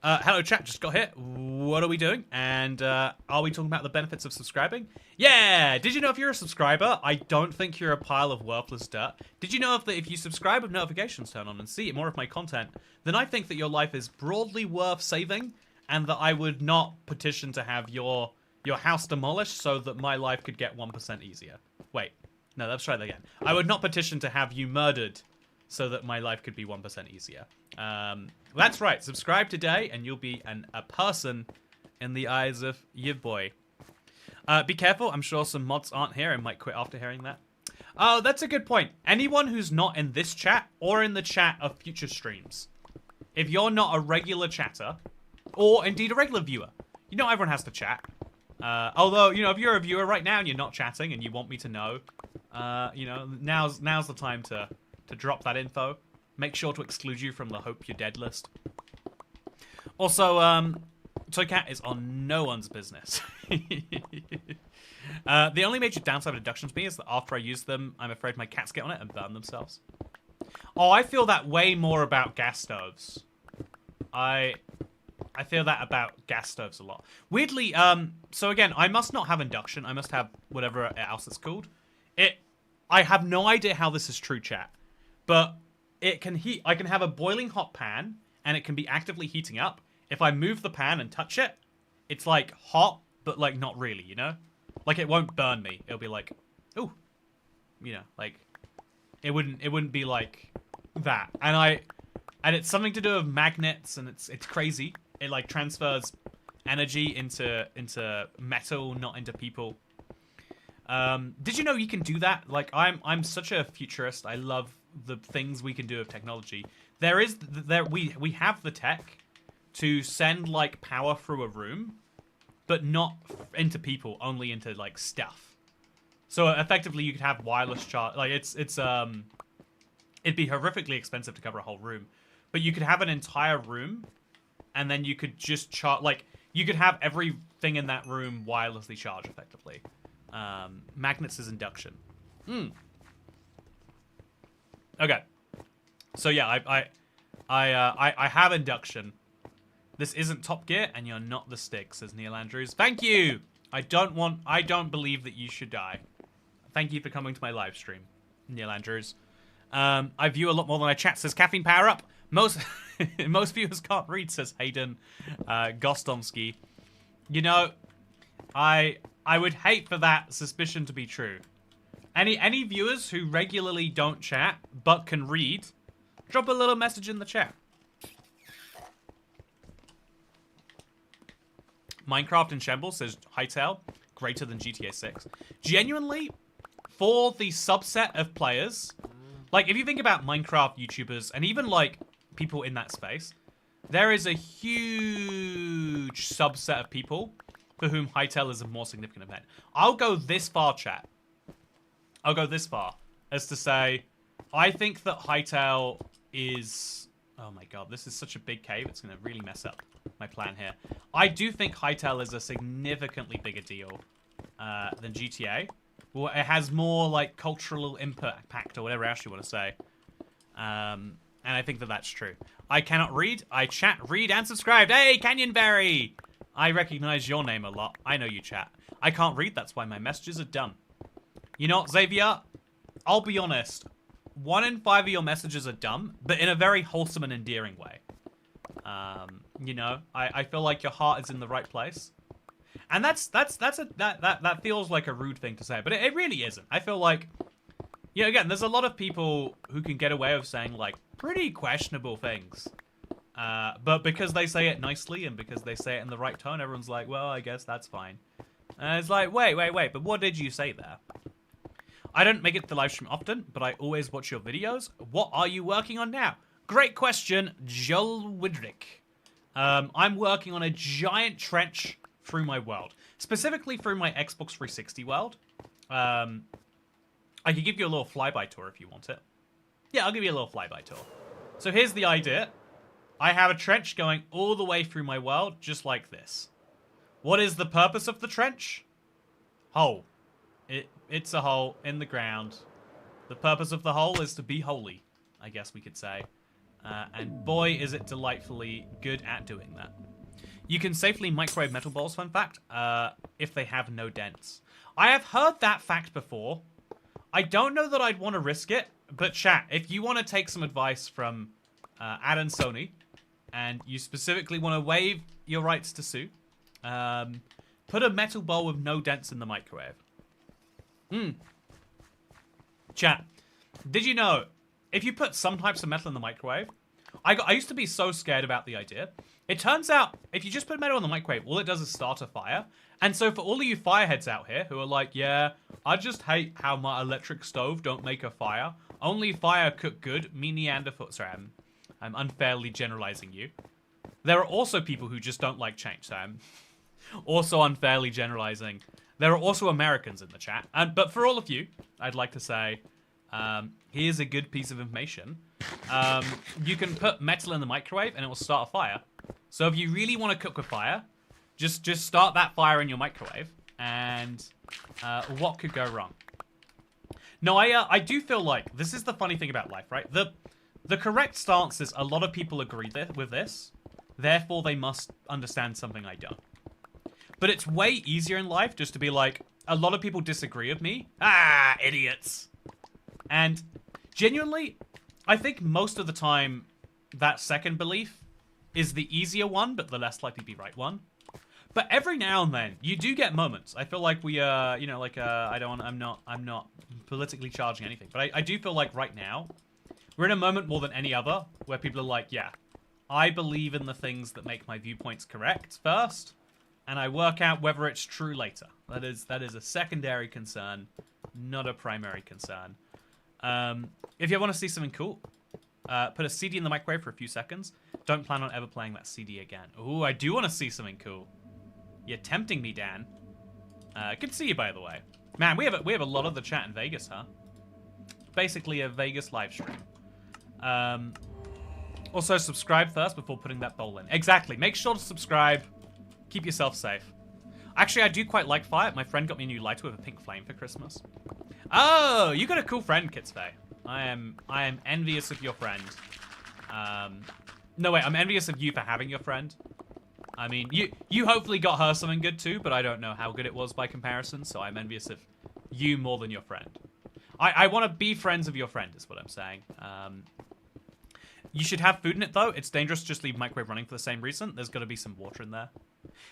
Hello chat, just got here. What are we doing? And are we talking about the benefits of subscribing? Yeah! Did you know if you're a subscriber, I don't think you're a pile of worthless dirt. Did you know if you subscribe with notifications turned on and see more of my content, then I think that your life is broadly worth saving, and that I would not petition to have your house demolished so that my life could get 1% easier. Wait, no, let's try that again. I would not petition to have you murdered so that my life could be 1% easier. That's right. Subscribe today, and you'll be a person in the eyes of your boy. Be careful. I'm sure some mods aren't here and might quit after hearing that. Oh, that's a good point. Anyone who's not in this chat or in the chat of future streams, if you're not a regular chatter, or indeed a regular viewer, you know everyone has to chat. Although, you know, if you're a viewer right now and you're not chatting and you want me to know, you know, now's the time to drop that info. Make sure to exclude you from the Hope You're Dead list. Also, Toycat is on no one's business. The only major downside of induction to me is that after I use them, I'm afraid my cats get on it and burn themselves. Oh, I feel that way more about gas stoves. I feel that about gas stoves a lot. Weirdly, so again, I must not have induction. I must have whatever else it's called. I have no idea how this is true, chat. But it can heat. I can have a boiling hot pan, and it can be actively heating up. If I move the pan and touch it, it's like hot, but like not really, you know? Like it won't burn me. It'll be like, ooh, you know, like it wouldn't be like that. And it's something to do with magnets, and it's crazy. It like transfers energy into metal, not into people. Did you know you can do that? Like I'm such a futurist. I love the things we can do with technology. We have the tech to send like power through a room, but not into people, only into like stuff. So effectively you could have wireless charge. Like it'd be horrifically expensive to cover a whole room, but you could have an entire room and then you could just charge, like you could have everything in that room wirelessly charged effectively. Magnets is induction. Okay. So yeah, I have induction. This isn't Top Gear, and you're not the stick, says Neil Andrews. Thank you. I don't believe that you should die. Thank you for coming to my live stream, Neil Andrews. I view a lot more than I chat, says Caffeine Power Up. Most viewers can't read, says Hayden Gostomsky. You know, I would hate for that suspicion to be true. Any viewers who regularly don't chat but can read, drop a little message in the chat. Minecraft in Shambles says Hytale, greater than GTA 6. Genuinely, for the subset of players, like if you think about Minecraft YouTubers and even like people in that space, there is a huge subset of people for whom Hytale is a more significant event. I'll go this far, chat. I'll go this far as to say, I think that Hytale is... Oh my god, this is such a big cave. It's going to really mess up my plan here. I do think Hytale is a significantly bigger deal than GTA. Well, it has more like cultural impact or whatever else you want to say. And I think that that's true. I cannot read. I chat, read, and subscribe. Hey, Canyonberry! I recognize your name a lot. I know you chat. I can't read. That's why my messages are done. You know what, Xavier? I'll be honest. 1 in 5 of your messages are dumb, but in a very wholesome and endearing way. You know, I feel like your heart is in the right place. And that feels like a rude thing to say, but it really isn't. I feel like, you know, again, there's a lot of people who can get away with saying like pretty questionable things. But because they say it nicely and because they say it in the right tone, everyone's like, well, I guess that's fine. And it's like, wait, but what did you say there? I don't make it to the live stream often, but I always watch your videos. What are you working on now? Great question, Joel Widrick. I'm working on a giant trench through my world. Specifically through my Xbox 360 world. I could give you a little flyby tour if you want it. Yeah, I'll give you a little flyby tour. So here's the idea. I have a trench going all the way through my world, just like this. What is the purpose of the trench? Hole. It's a hole in the ground. The purpose of the hole is to be holy, I guess we could say. And boy, is it delightfully good at doing that. You can safely microwave metal balls, fun fact, if they have no dents. I have heard that fact before. I don't know that I'd want to risk it, but chat, if you want to take some advice from Ad and Sony, and you specifically want to waive your rights to sue, put a metal bowl with no dents in the microwave. Chat, did you know, if you put some types of metal in the microwave, I used to be so scared about the idea. It turns out, if you just put metal in the microwave, all it does is start a fire. And so for all of you fireheads out here who are like, yeah, I just hate how my electric stove don't make a fire. Only fire cook good, me Neanderthal. Sorry, I'm unfairly generalizing you. There are also people who just don't like change, so I'm also unfairly generalizing. There are also Americans in the chat. But for all of you, I'd like to say, here's a good piece of information. You can put metal in the microwave and it will start a fire. So if you really want to cook with fire, just start that fire in your microwave, and what could go wrong? No, I do feel like this is the funny thing about life, right? The correct stance is a lot of people agree with this, therefore they must understand something I don't. But it's way easier in life just to be like, a lot of people disagree with me. Ah, idiots. And genuinely, I think most of the time that second belief is the easier one, but the less likely to be right one. But every now and then, you do get moments. I feel like we, you know, like, I'm not politically charging anything. But I do feel like right now, we're in a moment more than any other where people are like, yeah, I believe in the things that make my viewpoints correct first, and I work out whether it's true later. That is a secondary concern, not a primary concern. If you want to see something cool, put a CD in the microwave for a few seconds. Don't plan on ever playing that CD again. Ooh, I do want to see something cool. You're tempting me, Dan. Good to see you, by the way. Man, we have a lot of the chat in Vegas, huh? Basically a Vegas live stream. Also, subscribe first before putting that bowl in. Exactly. Make sure to subscribe. Keep yourself safe. Actually, I do quite like fire. My friend got me a new lighter with a pink flame for Christmas. Oh, you got a cool friend, Kitsvay. I am envious of your friend. No, wait, I'm envious of you for having your friend. I mean, you hopefully got her something good too, but I don't know how good it was by comparison, so I'm envious of you more than your friend. I want to be friends of your friend, is what I'm saying. You should have food in it, though. It's dangerous to just leave microwave running for the same reason. There's got to be some water in there.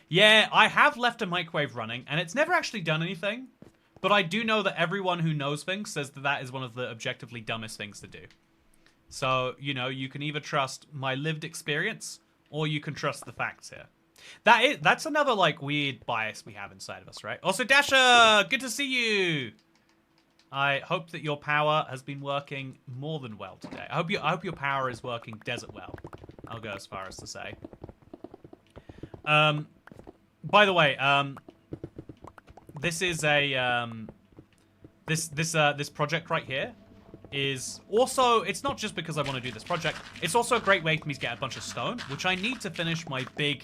Yeah, I have left a microwave running, and it's never actually done anything. But I do know that everyone who knows things says that that is one of the objectively dumbest things to do. So, you know, you can either trust my lived experience, or you can trust the facts here. That's another, like, weird bias we have inside of us, right? Also, Dasha, good to see you! I hope that your power has been working more than well today. I hope your power is working desert well. I'll go as far as to say. By the way, this is a this project right here is also, it's not just because I want to do this project, it's also a great way for me to get a bunch of stone, which I need to finish my big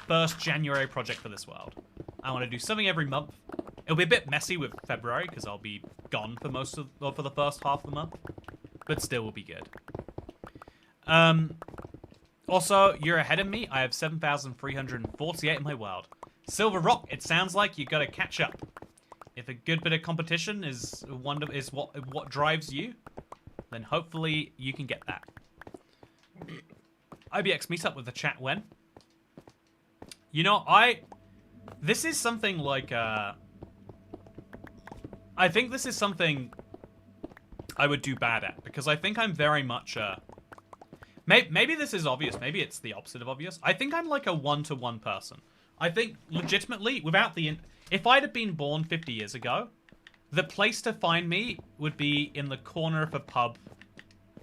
first January project for this world. I want to do something every month. It'll be a bit messy with February because I'll be gone for for the first half of the month, but still will be good. Also, you're ahead of me. I have 7,348 in my world. Silver Rock, it sounds like you got to catch up. If a good bit of competition is what drives you, then hopefully you can get that. IBX meetup with the chat when? You know, this is something like I think this is something I would do bad at, because I think I'm very much maybe this is obvious, maybe it's the opposite of obvious. I think I'm like a one-to-one person. I think legitimately, without the if I'd have been born 50 years ago, the place to find me would be in the corner of a pub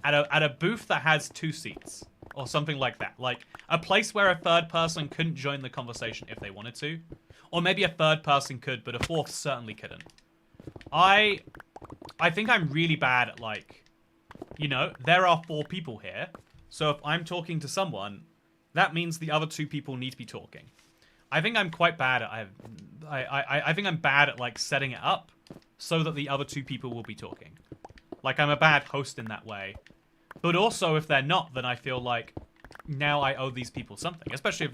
at a booth that has 2 seats or something like that. Like a place where a third person couldn't join the conversation if they wanted to, or maybe a third person could, but a fourth certainly couldn't. I think I'm really bad at, like, you know, there are 4 people here, so if I'm talking to someone, that means the other 2 people need to be talking. I think I'm quite bad at, I think I'm bad at, like, setting it up so that the other 2 people will be talking. Like, I'm a bad host in that way. But also, if they're not, then I feel like now I owe these people something. Especially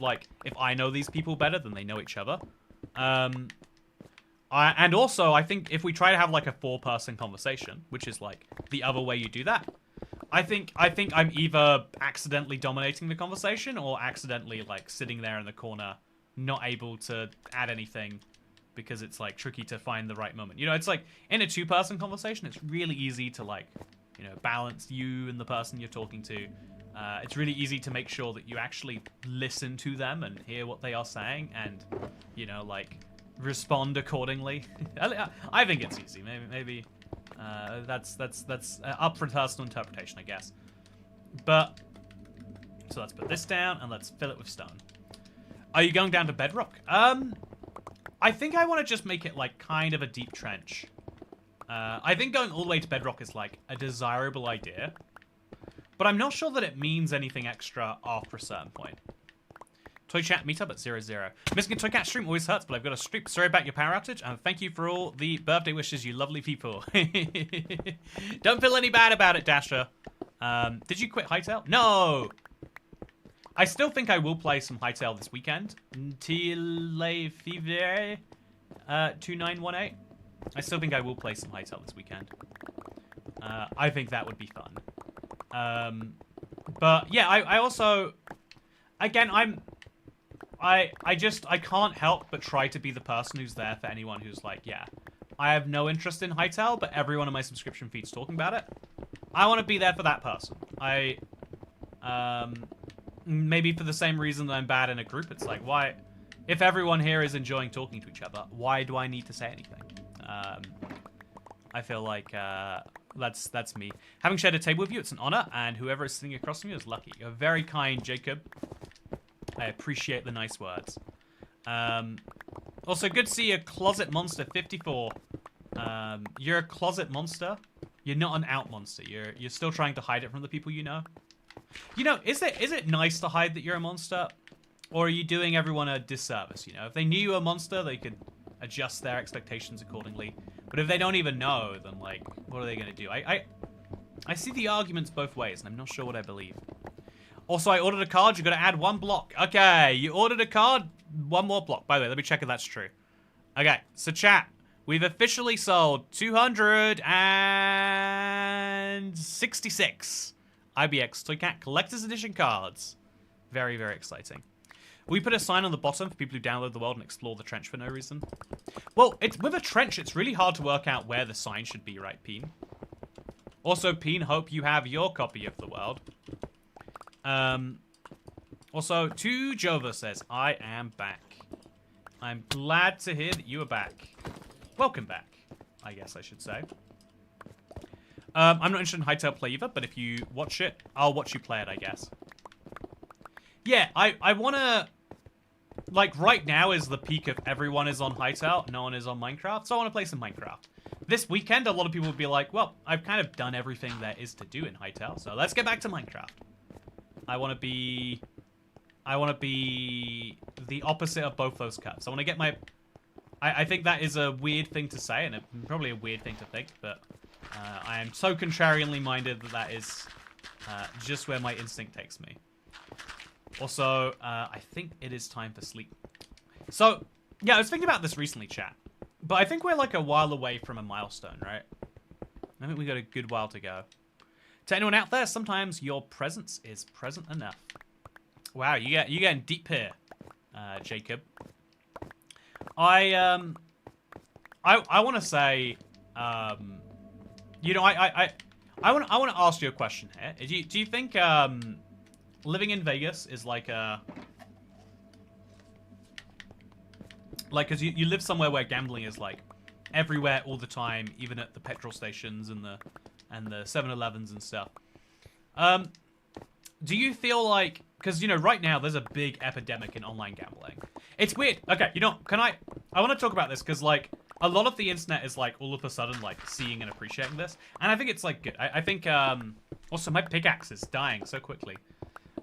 if I know these people better than they know each other. And also, I think if we try to have, like, a 4-person conversation, which is, like, the other way you do that, I think I'm either accidentally dominating the conversation or accidentally, like, sitting there in the corner, not able to add anything because it's, like, tricky to find the right moment. You know, it's like, in a 2-person conversation, it's really easy to, like, you know, balance you and the person you're talking to. It's really easy to make sure that you actually listen to them and hear what they are saying and, you know, like, respond accordingly. I think it's easy. Maybe that's up for personal interpretation, I guess. But so let's put this down and let's fill it with stone. Are you going down to Bedrock? I think I want to just make it like kind of a deep trench. I think going all the way to Bedrock is like a desirable idea, but I'm not sure that it means anything extra after a certain point. Toy Chat meetup at 00. Missing a Toy Cat stream always hurts, but I've got a stream. Sorry about your power outage, and thank you for all the birthday wishes, you lovely people. Don't feel any bad about it, Dasher. Did you quit Hytale? No! I still think I will play some Hytale this weekend. Until Fever 2918. I still think I will play some Hytale this weekend. I think that would be fun. But yeah, I also, again, I can't help but try to be the person who's there for anyone who's like, yeah, I have no interest in Hytale, but everyone on my subscription feed's talking about it. I want to be there for that person. Maybe for the same reason that I'm bad in a group. It's like, why, if everyone here is enjoying talking to each other, why do I need to say anything? I feel like that's me. Having shared a table with you, it's an honor, and whoever is sitting across from you is lucky. You're very kind, Jacob. I appreciate the nice words. Also, good to see you, Closet Monster 54. You're a closet monster. You're not an out monster. You're still trying to hide it from the people you know. You know, is it nice to hide that you're a monster? Or are you doing everyone a disservice, you know? If they knew you were a monster, they could adjust their expectations accordingly. But if they don't even know, then, like, what are they going to do? I see the arguments both ways, and I'm not sure what I believe. Also, I ordered a card. You got to add 1 block. Okay, you ordered a card. 1 more block. By the way, let me check if that's true. Okay, so chat. We've officially sold 266 IBX Toy Cat Collector's Edition cards. Very, very exciting. We put a sign on the bottom for people who download the world and explore the trench for no reason. Well, with a trench, it's really hard to work out where the sign should be, right, Peen? Also, Peen, hope you have your copy of the world. Also, To Jova says, I am back. I'm glad to hear that you are back. Welcome back, I guess I should say. I'm not interested in Hytale play either, but if you watch it, I'll watch you play it, I guess. Yeah, I want to... Like, right now is the peak of everyone is on Hytale, no one is on Minecraft, so I want to play some Minecraft. This weekend, a lot of people would be like, well, I've kind of done everything there is to do in Hytale, so let's get back to Minecraft. I want to be the opposite of both those cuts. I want to get my... I think that is a weird thing to say, and probably a weird thing to think, but I am so contrarianly minded that that is just where my instinct takes me. Also, I think it is time for sleep. So, yeah, I was thinking about this recently, chat. But I think we're like a while away from a milestone, right? I think we got a good while to go. To anyone out there, sometimes your presence is present enough. Wow, you getting deep here, Jacob. I want to say, you know, I want to ask you a question here. Do you think living in Vegas is like a... Like, because you live somewhere where gambling is, like, everywhere all the time, even at the petrol stations and the 7-Elevens and stuff. Do you feel like... Because, you know, right now, there's a big epidemic in online gambling. It's weird. Okay, you know, I want to talk about this, because, like, a lot of the internet is, like, all of a sudden, like, seeing and appreciating this. And I think it's, like, good. I think, also, my pickaxe is dying so quickly.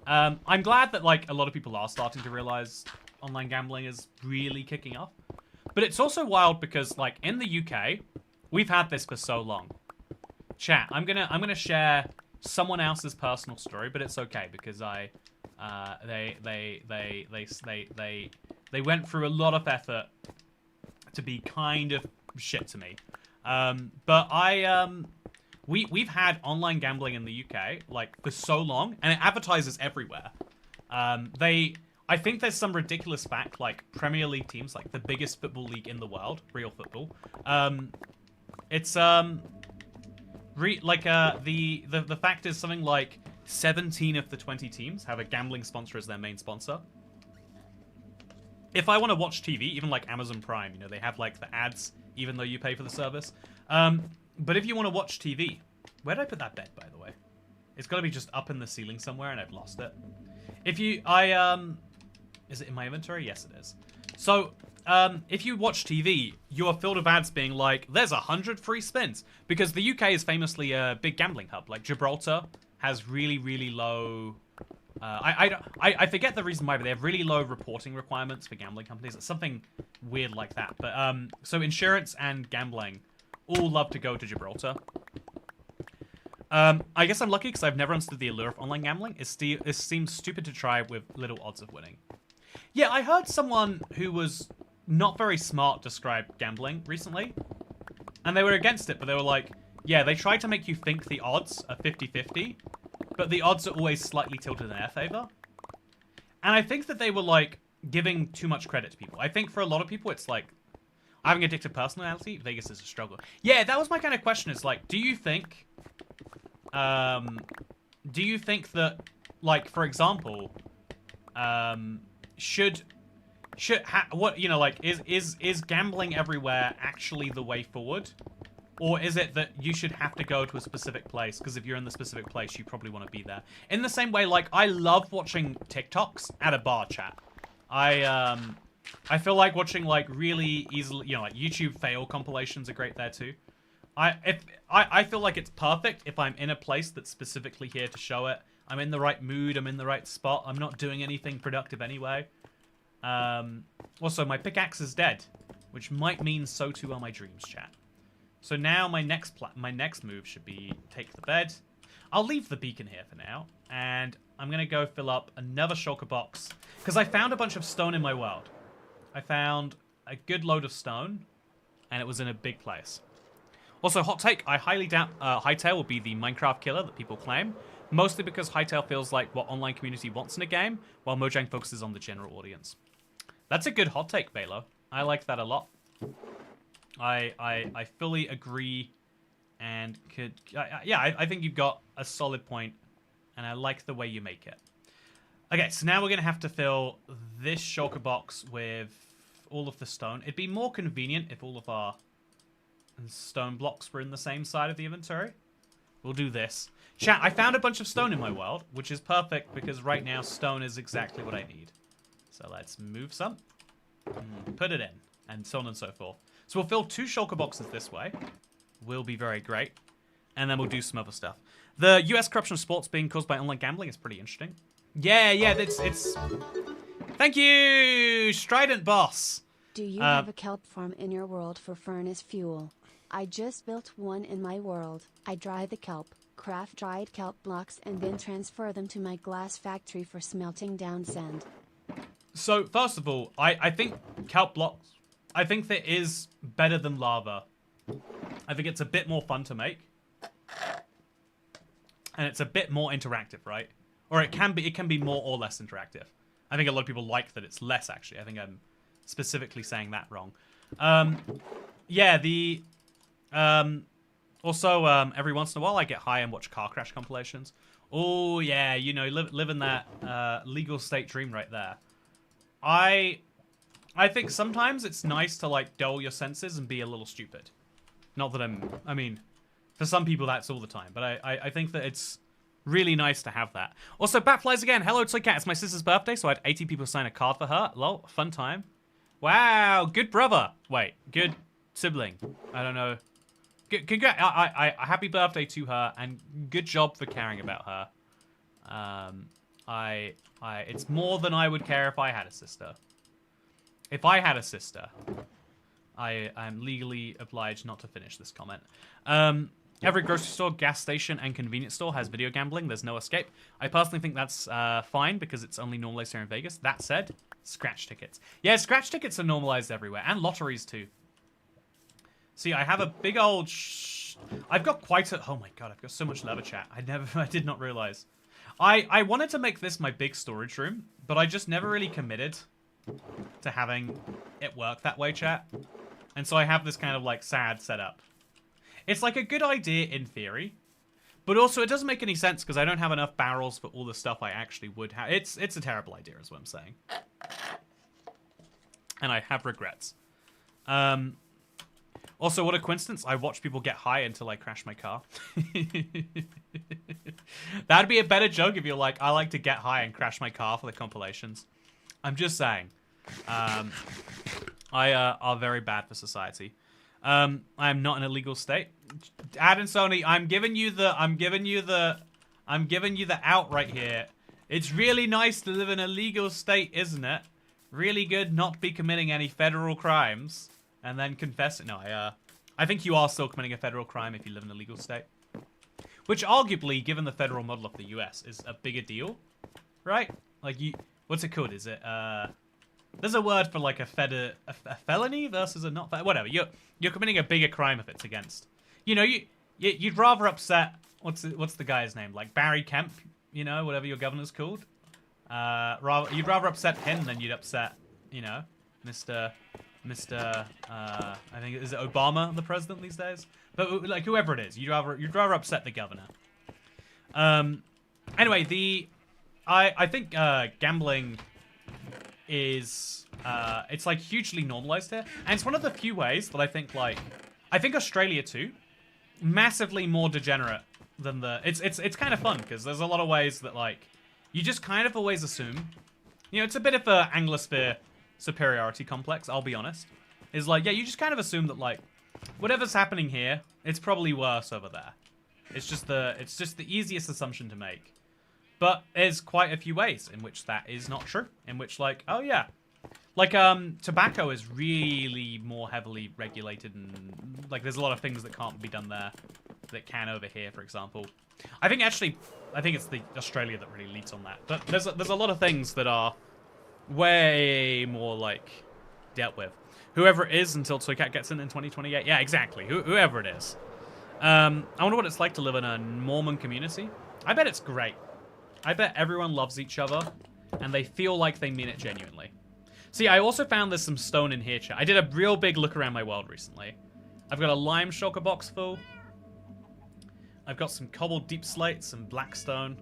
I'm glad that, like, a lot of people are starting to realize online gambling is really kicking off. But it's also wild because, like, in the UK, we've had this for so long. Chat, I'm gonna share someone else's personal story, but it's okay because they went through a lot of effort to be kind of shit to me. But we've had online gambling in the UK like for so long, and it advertises everywhere. I think there's some ridiculous fact, like Premier League teams, like the biggest football league in the world, real football. It's the fact is something like 17 of the 20 teams have a gambling sponsor as their main sponsor. If I want to watch TV, even like Amazon Prime, you know, they have like the ads, even though you pay for the service. But if you want to watch TV, where did I put that bed, by the way? It's got to be just up in the ceiling somewhere, and I've lost it. Is it in my inventory? Yes, it is. So, if you watch TV, you are filled with ads being like, there's 100 free spins. Because the UK is famously a big gambling hub. Like, Gibraltar has really, really low... I forget the reason why, but they have really low reporting requirements for gambling companies. It's something weird like that. But, so insurance and gambling all love to go to Gibraltar. I guess I'm lucky because I've never understood the allure of online gambling. It seems stupid to try with little odds of winning. Yeah, I heard someone who was not very smart describe gambling recently. And they were against it, but they were like, yeah, they try to make you think the odds are 50-50, but the odds are always slightly tilted in their favor. And I think that they were, like, giving too much credit to people. I think for a lot of people, it's like, having addictive personality, Vegas is a struggle. Yeah, that was my kind of question. It's like, do you think that, like, for example, what, you know, like, is gambling everywhere actually the way forward? Or is it that you should have to go to a specific place, because if you're in the specific place, you probably want to be there? In the same way, like, I love watching TikToks at a bar, chat. I feel like watching, like, really easily, you know, like, YouTube fail compilations are great there, too. I feel like it's perfect if I'm in a place that's specifically here to show it. I'm in the right mood, I'm in the right spot, I'm not doing anything productive anyway. Also, my pickaxe is dead, which might mean so too are my dreams, chat. So now my next move should be take the bed. I'll leave the beacon here for now, and I'm gonna go fill up another shulker box because I found a bunch of stone in my world. I found a good load of stone, and it was in a big place. Also, hot take, I highly doubt Hightail will be the Minecraft killer that people claim, mostly because Hightail feels like what online community wants in a game, while Mojang focuses on the general audience. That's a good hot take, Balo. I like that a lot. I fully agree, and I think you've got a solid point, and I like the way you make it. Okay, so now we're going to have to fill this shulker box with all of the stone. It'd be more convenient if all of our stone blocks were in the same side of the inventory. We'll do this. Chat, I found a bunch of stone in my world, which is perfect because right now stone is exactly what I need. So let's move some, put it in, and so on and so forth. So we'll fill 2 shulker boxes this way. Will be very great. And then we'll do some other stuff. The US corruption of sports being caused by online gambling is pretty interesting. Yeah, it's... Thank you, Strident Boss. Do you have a kelp farm in your world for furnace fuel? I just built one in my world. I dry the kelp, craft dried kelp blocks, and then transfer them to my glass factory for smelting down sand. So, first of all, I think kelp blocks, I think that is better than lava. I think it's a bit more fun to make. And it's a bit more interactive, right? Or it can be more or less interactive. I think a lot of people like that it's less, actually. I think I'm specifically saying that wrong. Yeah, the... also, every once in a while I get high and watch car crash compilations. Oh, yeah, you know, living that legal state dream right there. I think sometimes it's nice to, like, dull your senses and be a little stupid. Not that I mean, for some people that's all the time, but I think that it's really nice to have that. Also, Bat flies again. Hello, Toy Cat. It's my sister's birthday, so I had 80 people sign a card for her. Lol, fun time. Wow, good brother. Wait, good sibling. I don't know. Congrats. Happy birthday to her, and good job for caring about her. It's more than I would care if I had a sister. If I had a sister, I'm legally obliged not to finish this comment. Every grocery store, gas station, and convenience store has video gambling. There's no escape. I personally think that's fine because it's only normalized here in Vegas. That said, scratch tickets. Yeah, scratch tickets are normalized everywhere, and lotteries too. See, I have a big old... I've got quite a... Oh my god, I've got so much leather, chat. I did not realize. I wanted to make this my big storage room, but I just never really committed to having it work that way, chat. And so I have this kind of, like, sad setup. It's, like, a good idea in theory, but also it doesn't make any sense because I don't have enough barrels for all the stuff I actually would have. It's a terrible idea, is what I'm saying. And I have regrets. Also, what a coincidence. I watch people get high until I crash my car. That'd be a better joke if you're like, I like to get high and crash my car for the compilations. I'm just saying. Are very bad for society. I am not in a legal state. Ad and Sony, I'm giving you the out right here. It's really nice to live in a legal state, isn't it? Really good not be committing any federal crimes and then confess it. No, I think you are still committing a federal crime if you live in a legal state. Which arguably, given the federal model of the US, is a bigger deal, right? Like what's it called? Is it there's a word for like a felony versus a not whatever. You're committing a bigger crime if it's against. You know, you'd rather upset what's the guy's name? Like Barry Kemp, you know, whatever your governor's called. You'd rather upset him than you'd upset, you know, Mr. I think is it Obama the president these days? But like whoever it is, you'd rather upset the governor. Anyway, I think gambling is it's like hugely normalized here, and it's one of the few ways that I think Australia too, massively more degenerate than it's kind of fun because there's a lot of ways that like you just kind of always assume, you know, it's a bit of a Anglosphere superiority complex, I'll be honest. Is like, yeah, you just kind of assume that like whatever's happening here, it's probably worse over there. It's just the easiest assumption to make. But there's quite a few ways in which that is not true. In which like, oh yeah, Like, tobacco is really more heavily regulated, and like, there's a lot of things that can't be done there that can over here, for example. I think it's the Australia that really leads on that. But there's a lot of things that are way more like dealt with. Whoever it is until Toycat gets in 2028. Yeah, exactly. Whoever it is. I wonder what it's like to live in a Mormon community. I bet it's great. I bet everyone loves each other, and they feel like they mean it genuinely. See, I also found there's some stone in here, chat. I did a real big look around my world recently. I've got a lime shulker box full. I've got some cobbled deep slate, some black stone.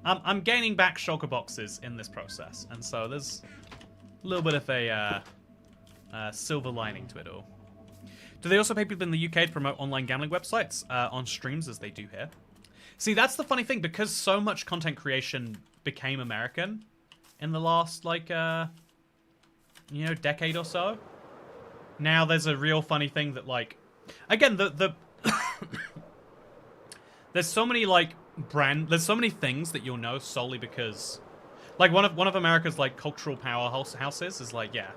I'm gaining back shulker boxes in this process, and so there's a little bit of a silver lining to it all. Do they also pay people in the UK to promote online gambling websites on streams as they do here? See, that's the funny thing, because so much content creation became American in the last, like, decade or so. Now there's a real funny thing that, like, again, the there's so many, like, there's so many things that you'll know solely because, like, one of America's, like, cultural powerhouses is, like, yeah,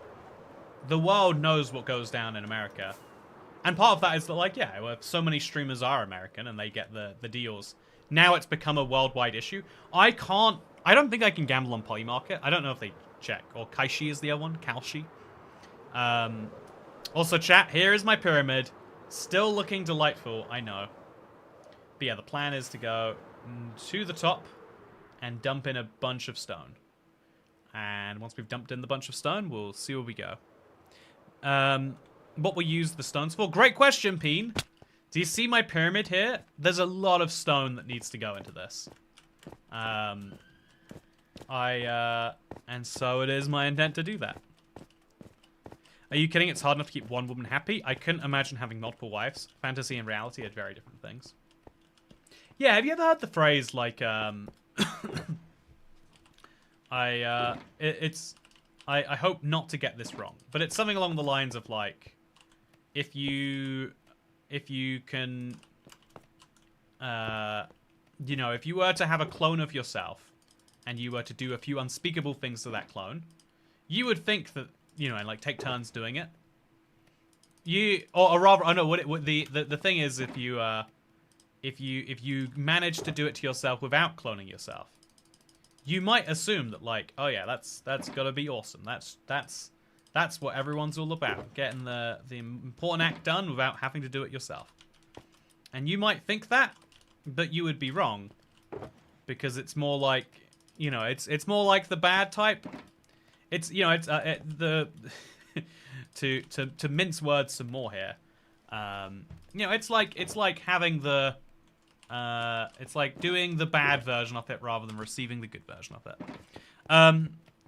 the world knows what goes down in America. And part of that is that, like, yeah, well, so many streamers are American and they get the deals. Now it's become a worldwide issue. I don't think I can gamble on Polymarket. I don't know if they check. Or Kaishi is the other one. Kalshi. Also, chat, here is my pyramid. Still looking delightful, I know. But yeah, the plan is to go to the top and dump in a bunch of stone. And once we've dumped in the bunch of stone, we'll see where we go. What we use the stones for? Great question, Peen. Do you see my pyramid here? There's a lot of stone that needs to go into this. And so it is my intent to do that. Are you kidding? It's hard enough to keep one woman happy? I couldn't imagine having multiple wives. Fantasy and reality are very different things. Yeah, have you ever heard the phrase, like, I hope not to get this wrong, but it's something along the lines of, like, if you can, if you were to have a clone of yourself and you were to do a few unspeakable things to that clone, you would think that, and like take turns doing it. Or rather, I know the thing is, if you manage to do it to yourself without cloning yourself, you might assume that, like, oh yeah, that's gotta be awesome. That's what everyone's all about, getting the important act done without having to do it yourself. And you might think that, but you would be wrong, because it's more like, it's more like the bad type. It's to mince words some more here. It's like having the it's like doing the bad version of it rather than receiving the good version of it.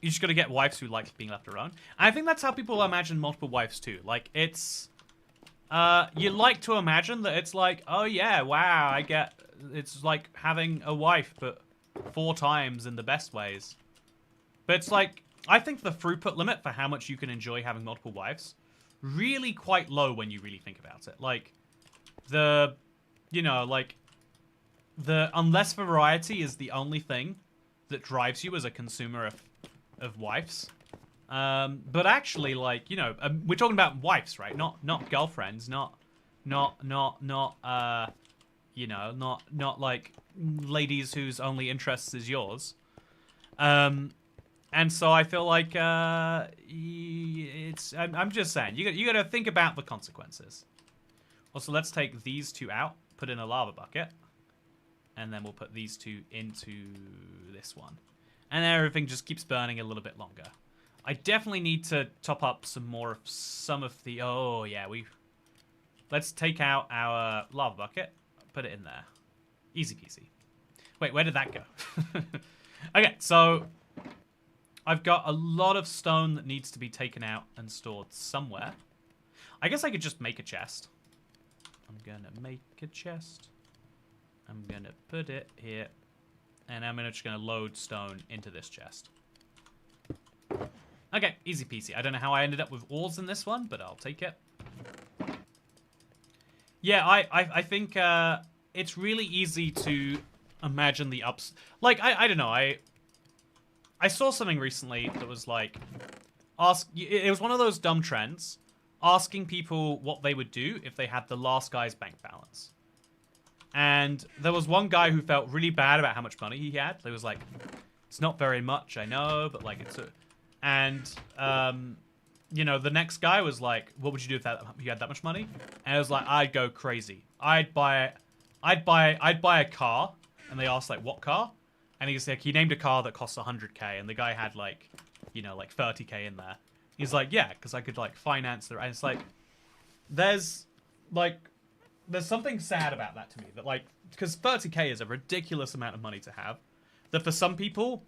You just got to get wives who like being left alone. And I think that's how people imagine multiple wives too. Like, it's you like to imagine that it's like, oh yeah, wow, it's like having a wife but 4 times in the best ways. But it's like, I think the throughput limit for how much you can enjoy having multiple wives really quite low when you really think about it. Like, unless variety is the only thing that drives you as a consumer of wives. But actually, like, we're talking about wives, right? Not girlfriends, not like ladies whose only interest is yours. And so I feel like I'm just saying, you got to think about the consequences. Also, let's take these 2 out, put in a lava bucket, and then we'll put these 2 into this one. And everything just keeps burning a little bit longer. I definitely need to top up some of the... Oh, yeah, let's take out our lava bucket, put it in there. Easy peasy. Wait, where did that go? Okay, so I've got a lot of stone that needs to be taken out and stored somewhere. I guess I could just make a chest. I'm gonna make a chest. I'm gonna put it here. And I'm just gonna load stone into this chest. Okay, easy peasy. I don't know how I ended up with ores in this one, but I'll take it. Yeah, I think it's really easy to imagine the ups. Like, I don't know, I saw something recently that was like, It was one of those dumb trends, asking people what they would do if they had the last guy's bank balance. And there was one guy who felt really bad about how much money he had. He was like, "It's not very much, I know, but like it's a..." And you know, the next guy was like, "What would you do if you had that much money?" And I was like, "I'd go crazy. I'd buy a car." And they asked like, "What car?" And he's like, he named a car that costs 100K, and the guy had like, you know, like 30K in there. He's like, "Yeah, because I could like finance the..." And it's like, there's something sad about that to me, that like, because 30K is a ridiculous amount of money to have, that for some people,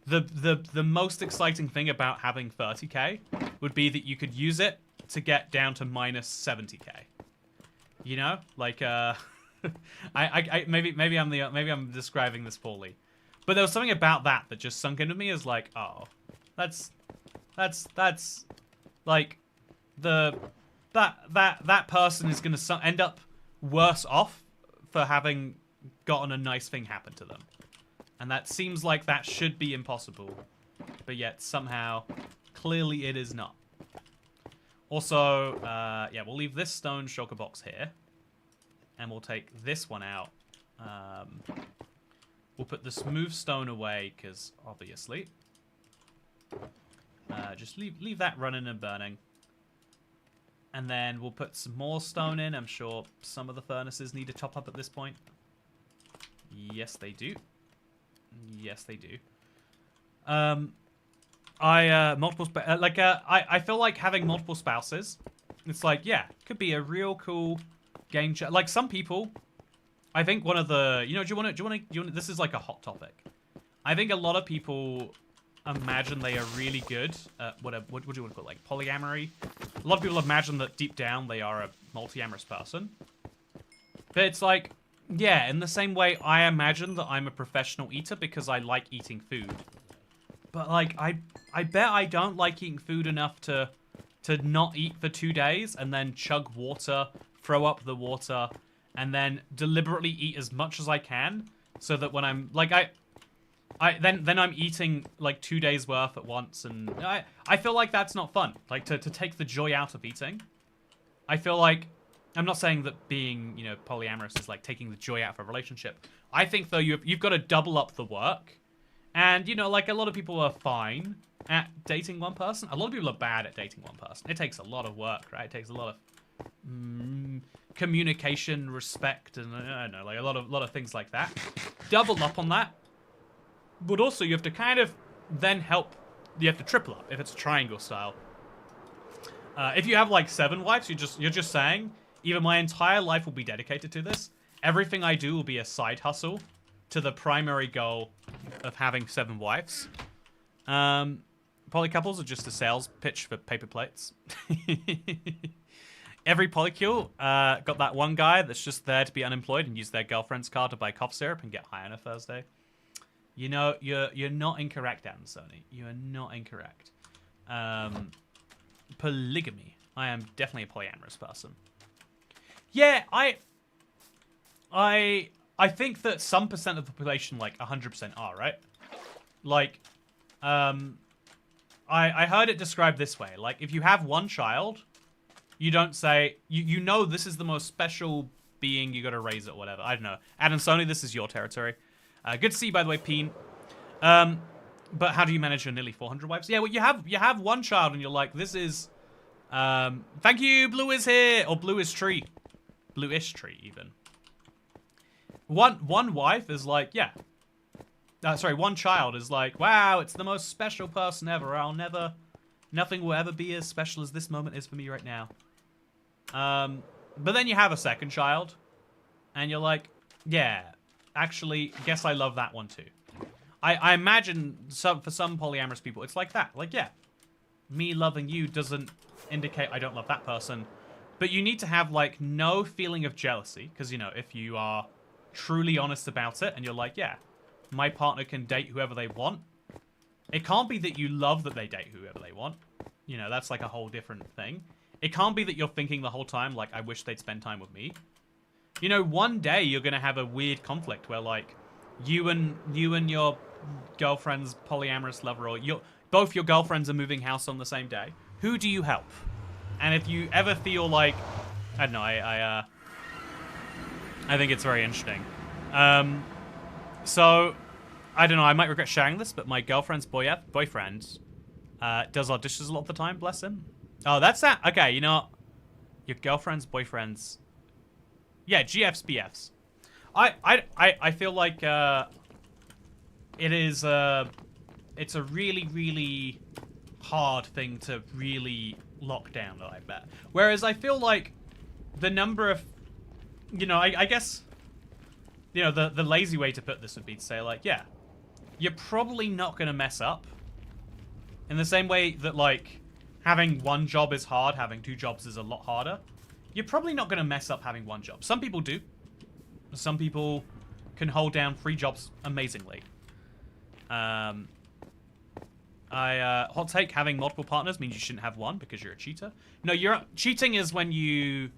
the most exciting thing about having 30K would be that you could use it to get down to minus 70K. You know, like maybe I'm describing this poorly, but there was something about that just sunk into me as like, oh, that's like that person is gonna end up worse off for having gotten a nice thing happen to them. And that seems like that should be impossible, but yet somehow, clearly it is not. Also, yeah, we'll leave this stone shulker box here, and we'll take this one out. We'll put the smooth stone away, because obviously. Just leave that running and burning. And then we'll put some more stone in. I'm sure some of the furnaces need to top up at this point. Yes, they do. Yes, they do. I feel like having multiple spouses, it's like, yeah, could be a real cool game chat. Like some people, I think one of the, you know, do you want to, this is like a hot topic. I think a lot of people imagine they are really good at what do you want to call it, like polyamory. A lot of people imagine that deep down they are a multi-amorous person. But it's like, yeah, in the same way I imagine that I'm a professional eater because I like eating food. But like, I bet I don't like eating food enough to not eat for 2 days and then chug water, throw up the water, and then deliberately eat as much as I can so that when I'm like, then I'm eating like 2 days worth at once, and I feel like that's not fun. Like to take the joy out of eating. I feel like, I'm not saying that being, you know, polyamorous is like taking the joy out of a relationship. I think though you've got to double up the work, and you know, like a lot of people are fine at dating one person. A lot of people are bad at dating one person. It takes a lot of work, right? It takes a lot of communication, respect, and I don't know, like a lot of things like that. Double up on that. But also, you have to kind of then you have to triple up if it's a triangle style. If you have like 7 wives, you're just saying, either my entire life will be dedicated to this, everything I do will be a side hustle to the primary goal of having 7 wives. Polycouples are just a sales pitch for paper plates. Every polycule got that one guy that's just there to be unemployed and use their girlfriend's card to buy cough syrup and get high on a Thursday. You know, you're not incorrect, Sony. You are not incorrect. Polygamy. I am definitely a polyamorous person. Yeah, I think that some percent of the population, like 100%, are, right? Like, I heard it described this way. Like, if you have one child, you don't say, you know this is the most special being, you gotta raise it, whatever. I don't know. Adam Sony, this is your territory. Good to see you, by the way, Peen. But how do you manage your nearly 400 wives? Yeah, well, you have one child, and you're like, this is... thank you, Blue is here! Or Bluish Tree. Bluish Tree, even. One wife is like, yeah. Sorry, one child is like, wow, it's the most special person ever. Nothing will ever be as special as this moment is for me right now. But then you have a second child, and you're like, yeah, actually, guess I love that one too. I imagine for some polyamorous people, it's like that. Like, yeah, me loving you doesn't indicate I don't love that person. But you need to have, like, no feeling of jealousy. Because, you know, if you are truly honest about it, and you're like, yeah, my partner can date whoever they want. It can't be that you love that they date whoever they want. You know, that's like a whole different thing. It can't be that you're thinking the whole time, like, I wish they'd spend time with me. You know, one day you're going to have a weird conflict where, like, you and your girlfriend's polyamorous lover, or both your girlfriends are moving house on the same day. Who do you help? And if you ever feel like, I don't know, I think it's very interesting. So, I don't know, I might regret sharing this, but my girlfriend's boyfriend does our dishes a lot of the time, bless him. Oh, that's that. Okay, you know what? Your girlfriend's boyfriend's... Yeah, GFs, BFs. I feel like it is... it's a really, really hard thing to really lock down, I bet. Whereas I feel like the number of... You know, I guess... You know, the lazy way to put this would be to say, like, yeah, you're probably not going to mess up. In the same way that, like, having one job is hard, having two jobs is a lot harder. You're probably not going to mess up having one job. Some people do. Some people can hold down 3 jobs amazingly. Hot take, having multiple partners means you shouldn't have one because you're a cheater. No, cheating is when you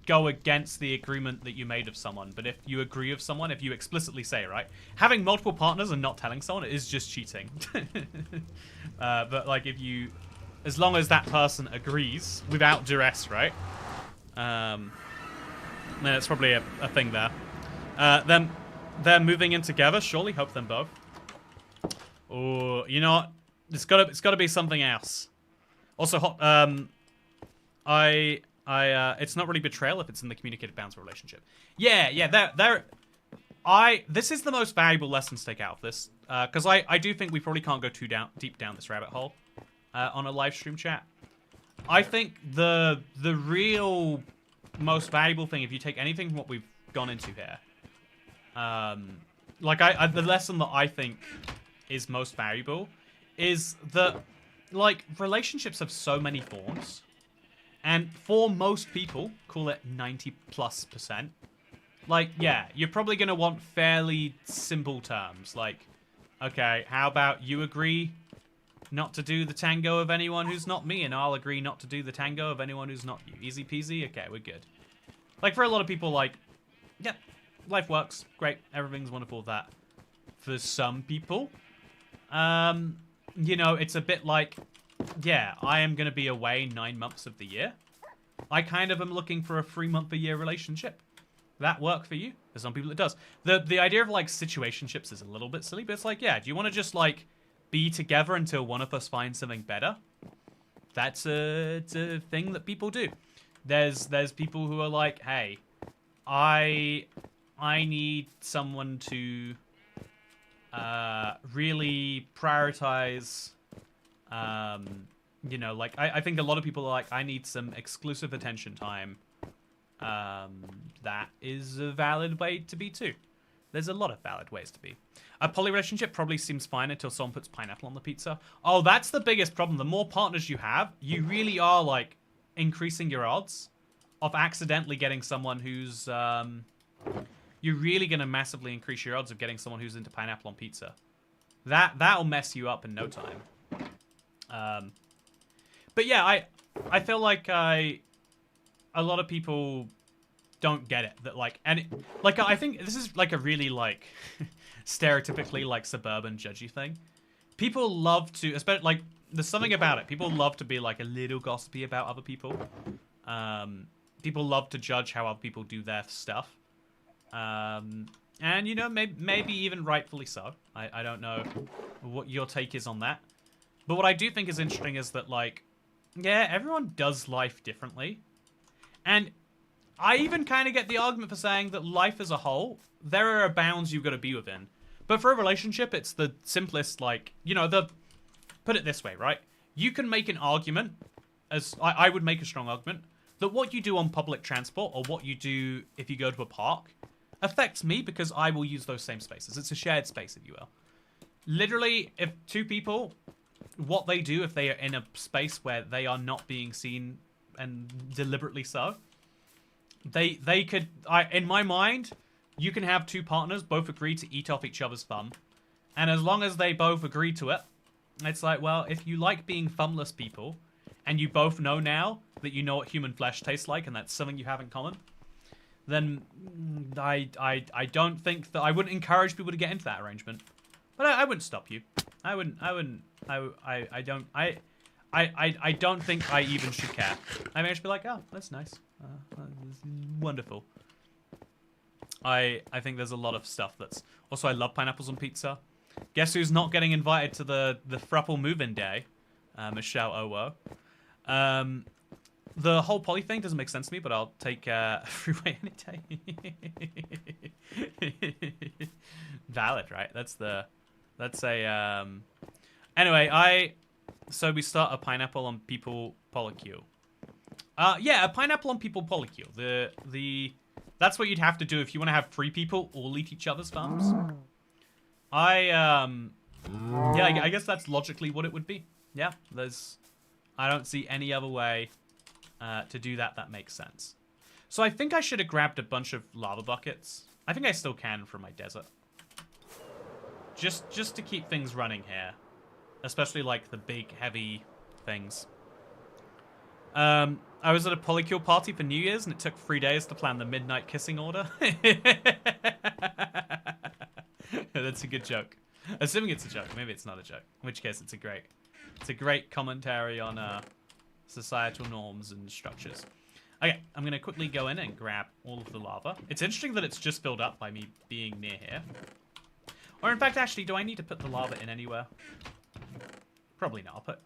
go against the agreement that you made of someone. But if you agree with someone, if you explicitly say, right, having multiple partners and not telling someone is just cheating. But like if you, as long as that person agrees without duress, right? Then it's probably a thing there. Then they're moving in together. Surely hope them both. Oh, you know what? It's gotta be something else. Also, it's not really betrayal if it's in the communicated bounds relationship. Yeah, this is the most valuable lesson to take out of this, because I do think we probably can't go too deep down this rabbit hole on a live stream chat. I think the real most valuable thing, if you take anything from what we've gone into here, like the lesson that I think is most valuable is that, like, relationships have so many forms. And for most people, call it 90+%, like, yeah, you're probably going to want fairly simple terms. Like, okay, how about you agree not to do the tango of anyone who's not me, and I'll agree not to do the tango of anyone who's not you. Easy peasy? Okay, we're good. Like, for a lot of people, like, yeah, life works. Great. Everything's wonderful with that. For some people, you know, it's a bit like... Yeah, I am going to be away 9 months of the year. I kind of am looking for a 3-month-a-year relationship. That work for you? For some people it does. The idea of, like, situationships is a little bit silly, but it's like, yeah, do you want to just, like, be together until one of us finds something better? It's a thing that people do. There's people who are like, hey, I need someone to really prioritize... you know, like, I think a lot of people are like, I need some exclusive attention time. That is a valid way to be too. There's a lot of valid ways to be. A poly relationship probably seems fine until someone puts pineapple on the pizza. Oh, that's the biggest problem. The more partners you have, you really are, like, increasing your odds of accidentally getting someone who's, you're really going to massively increase your odds of getting someone who's into pineapple on pizza. That'll mess you up in no time. But yeah, I feel like a lot of people don't get it, that, like, and it, like, I think this is like a really, like, stereotypically, like, suburban judgy thing. People love to, especially, like, there's something about it. People love to be, like, a little gossipy about other people. People love to judge how other people do their stuff. And, you know, maybe even rightfully so. I don't know what your take is on that. But what I do think is interesting is that, like, yeah, everyone does life differently. And I even kind of get the argument for saying that life as a whole, there are bounds you've got to be within. But for a relationship, it's the simplest, like, you know, put it this way, right? You can make an argument, as I would make a strong argument, that what you do on public transport or what you do if you go to a park affects me because I will use those same spaces. It's a shared space, if you will. Literally, if two people... what they do if they are in a space where they are not being seen, and deliberately so, they could, in my mind, you can have two partners both agree to eat off each other's thumb, and as long as they both agree to it, it's like, well, if you like being thumbless people, and you both know now that you know what human flesh tastes like, and that's something you have in common, then I don't think that I wouldn't encourage people to get into that arrangement, but I wouldn't stop you. I don't think I even should care. I may just be like, oh, that's nice. This is wonderful. I think there's a lot of stuff that's... Also, I love pineapples on pizza. Guess who's not getting invited to the Frapple move-in day? Michelle Owo. The whole poly thing doesn't make sense to me, but I'll take freeway any day. Valid, right? That's a... Anyway, so we start a pineapple on people polycule. Yeah, a pineapple on people polycule. That's what you'd have to do if you want to have 3 people all eat each other's farms. Yeah, I guess that's logically what it would be. Yeah, I don't see any other way to do that makes sense. So I think I should have grabbed a bunch of lava buckets. I think I still can from my desert. Just to keep things running here. Especially like the big, heavy things. I was at a polycule party for New Year's and it took 3 days to plan the midnight kissing order. That's a good joke. Assuming it's a joke. Maybe it's not a joke. In which case, it's a great commentary on societal norms and structures. Okay, I'm going to quickly go in and grab all of the lava. It's interesting that it's just filled up by me being near here. Or in fact, actually, do I need to put the lava in anywhere? Probably not. I'll put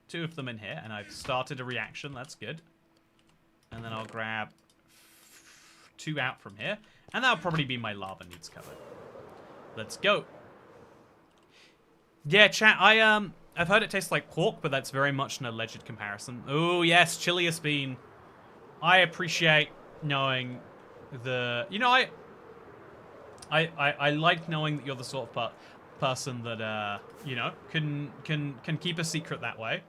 2 of them in here, and I've started a reaction. That's good. And then I'll grab 2 out from here. And that'll probably be my lava needs covered. Let's go. Yeah, chat, I've heard it tastes like pork, but that's very much an alleged comparison. Oh, yes, chiliest bean. I appreciate knowing the... You know, I like knowing that you're the sort of person that, you know, can keep a secret that way.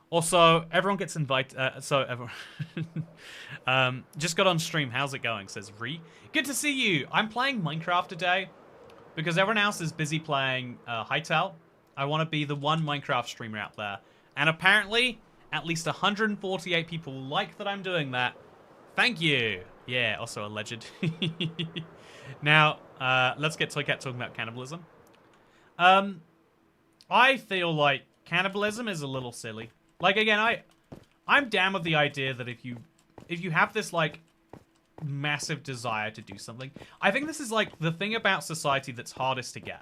Also, everyone gets invited... so, everyone... just got on stream. How's it going? Says Ree. Good to see you. I'm playing Minecraft today because everyone else is busy playing Hytale. I want to be the one Minecraft streamer out there. And apparently, at least 148 people like that I'm doing that. Thank you. Yeah, also alleged. Now, let's get Toycat talking about cannibalism. I feel like cannibalism is a little silly. Like, again, I'm down with the idea that if you have this, like, massive desire to do something, I think this is, like, the thing about society that's hardest to get.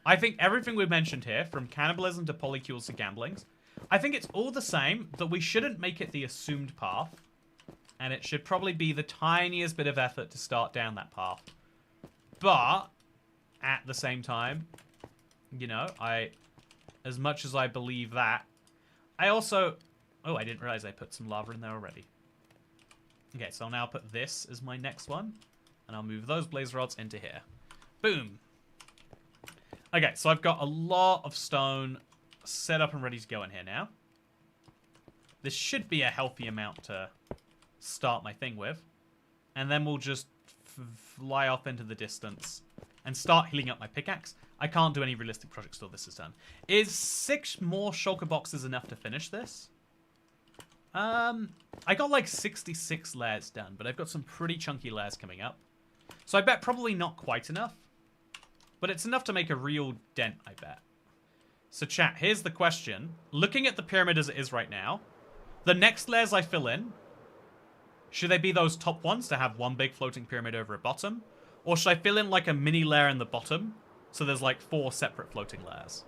I think everything we've mentioned here, from cannibalism to polycules to gamblings, I think it's all the same, that we shouldn't make it the assumed path. And it should probably be the tiniest bit of effort to start down that path. But, at the same time, you know, as much as I believe that, I also... Oh, I didn't realize I put some lava in there already. Okay, so I'll now put this as my next one. And I'll move those blaze rods into here. Boom. Okay, so I've got a lot of stone set up and ready to go in here now. This should be a healthy amount to start my thing with. And then we'll just fly off into the distance and start healing up my pickaxe. I can't do any realistic projects till this is done. Is 6 more shulker boxes enough to finish this? I got like 66 layers done, but I've got some pretty chunky layers coming up. So I bet probably not quite enough. But it's enough to make a real dent, I bet. So chat, here's the question. Looking at the pyramid as it is right now, the next layers I fill in, should they be those top ones to have one big floating pyramid over a bottom? Or should I fill in like a mini layer in the bottom, so there's like 4 separate floating layers?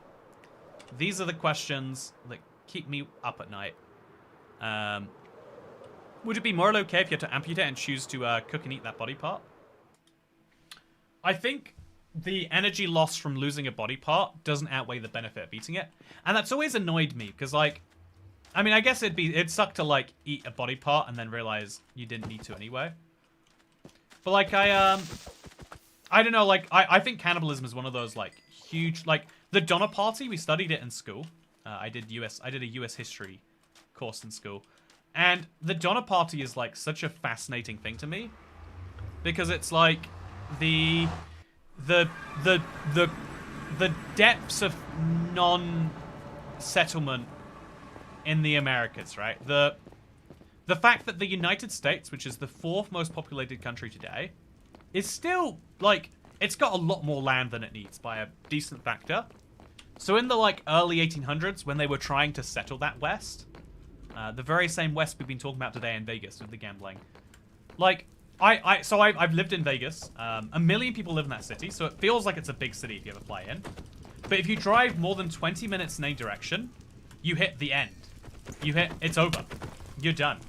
These are the questions that keep me up at night. Would it be more okay if you had to amputate and choose to cook and eat that body part? I think the energy loss from losing a body part doesn't outweigh the benefit of eating it. And that's always annoyed me, because like, I mean, I guess it'd suck to like eat a body part and then realize you didn't need to anyway. But like I don't know, like I think cannibalism is one of those like huge, like the Donner Party, we studied it in school. I did a US history course in school. And the Donner Party is like such a fascinating thing to me, because it's like the depths of non-settlement in the Americas, right? The fact that the United States, which is the 4th most populated country today, is still like it's got a lot more land than it needs by a decent factor. So in the like early 1800s, when they were trying to settle that west, the very same west we've been talking about today in Vegas with the gambling, like I've lived in Vegas. 1 million people live in that city, so it feels like it's a big city if you ever play in. But if you drive more than 20 minutes in any direction, you hit the end. It's over. You're done.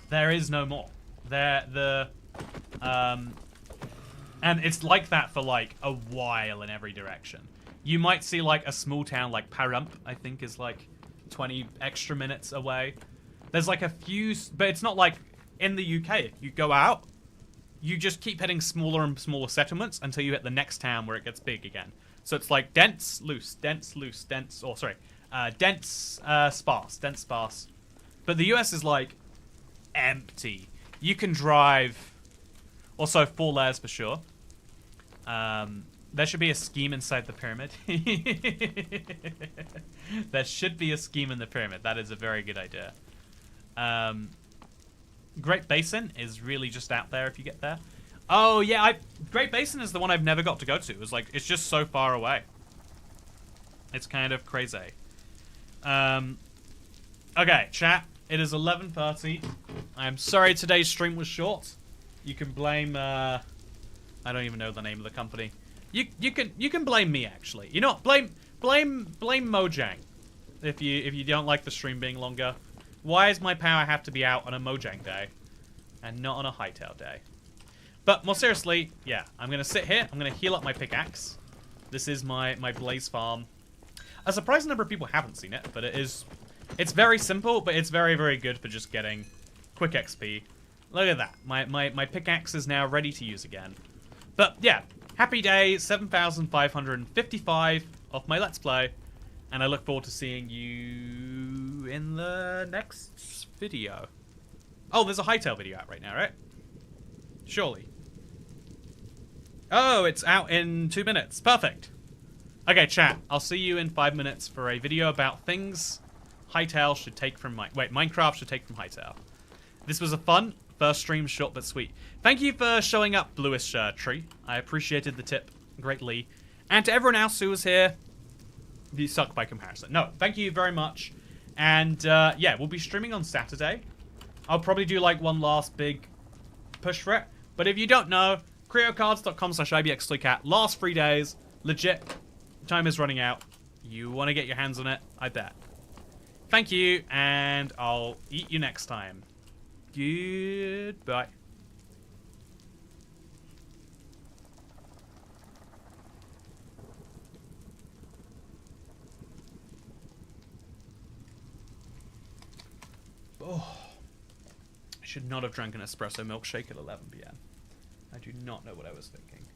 There is no more. And it's like that for like a while in every direction. You might see like a small town like Pahrump, I think is like 20 extra minutes away. There's like a few, but it's not like in the UK. You go out, you just keep hitting smaller and smaller settlements until you hit the next town where it gets big again. So it's like dense, loose, dense, loose, dense, or sorry, dense, sparse, dense, sparse. But the US is like empty. You can drive, also 4 layers for sure. There should be a scheme inside the pyramid. There should be a scheme in the pyramid. That is a very good idea. Great Basin is really just out there if you get there. Oh yeah, Great Basin is the one I've never got to go to. It's just so far away. It's kind of crazy. Okay, chat. It is 11:30. I'm sorry today's stream was short. You can blame I don't even know the name of the company. You can blame me actually. You know what? Blame Mojang if you don't like the stream being longer. Why does my power have to be out on a Mojang day and not on a Hightail day? But more seriously, yeah, I'm gonna sit here. I'm gonna heal up my pickaxe. This is my Blaze farm. A surprising number of people haven't seen it, but it's very simple, but it's very, very good for just getting quick XP. Look at that. My pickaxe is now ready to use again. But yeah, happy day 7,555 of my Let's Play. And I look forward to seeing you in the next video. Oh, there's a Hightail video out right now, right? Surely. Oh, it's out in 2 minutes. Perfect. Okay, chat. I'll see you in 5 minutes for a video about things Hightail should take from Minecraft should take from Hightail. This was a fun first stream, short but sweet. Thank you for showing up, Bluish Tree. I appreciated the tip greatly. And to everyone else who was here, you suck by comparison. No, thank you very much. And yeah, we'll be streaming on Saturday. I'll probably do like one last big push for it. But if you don't know, creocards.com/ibxtoycat. Last 3 days. Legit. Time is running out. You want to get your hands on it? I bet. Thank you, and I'll eat you next time. Goodbye. Oh, I should not have drank an espresso milkshake at 11 PM. I do not know what I was thinking.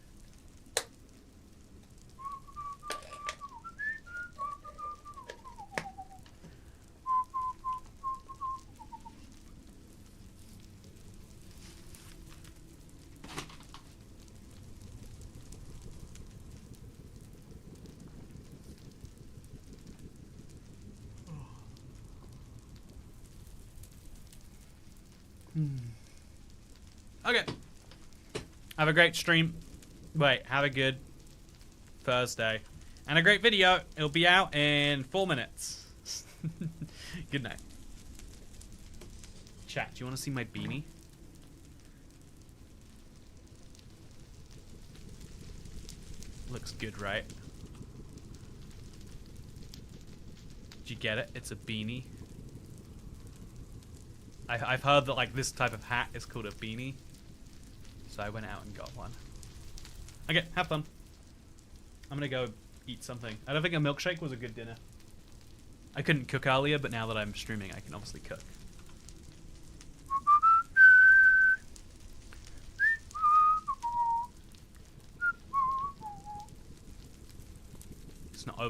Okay. Have a great stream. Wait, have a good Thursday. And a great video. It'll be out in 4 minutes. Good night. Chat, do you want to see my beanie? Looks good, right? Did you get it? It's a beanie. I've heard that like this type of hat is called a beanie. So I went out and got one. Okay, have fun. I'm gonna go eat something. I don't think a milkshake was a good dinner. I couldn't cook earlier, but now that I'm streaming, I can obviously cook. It's not over.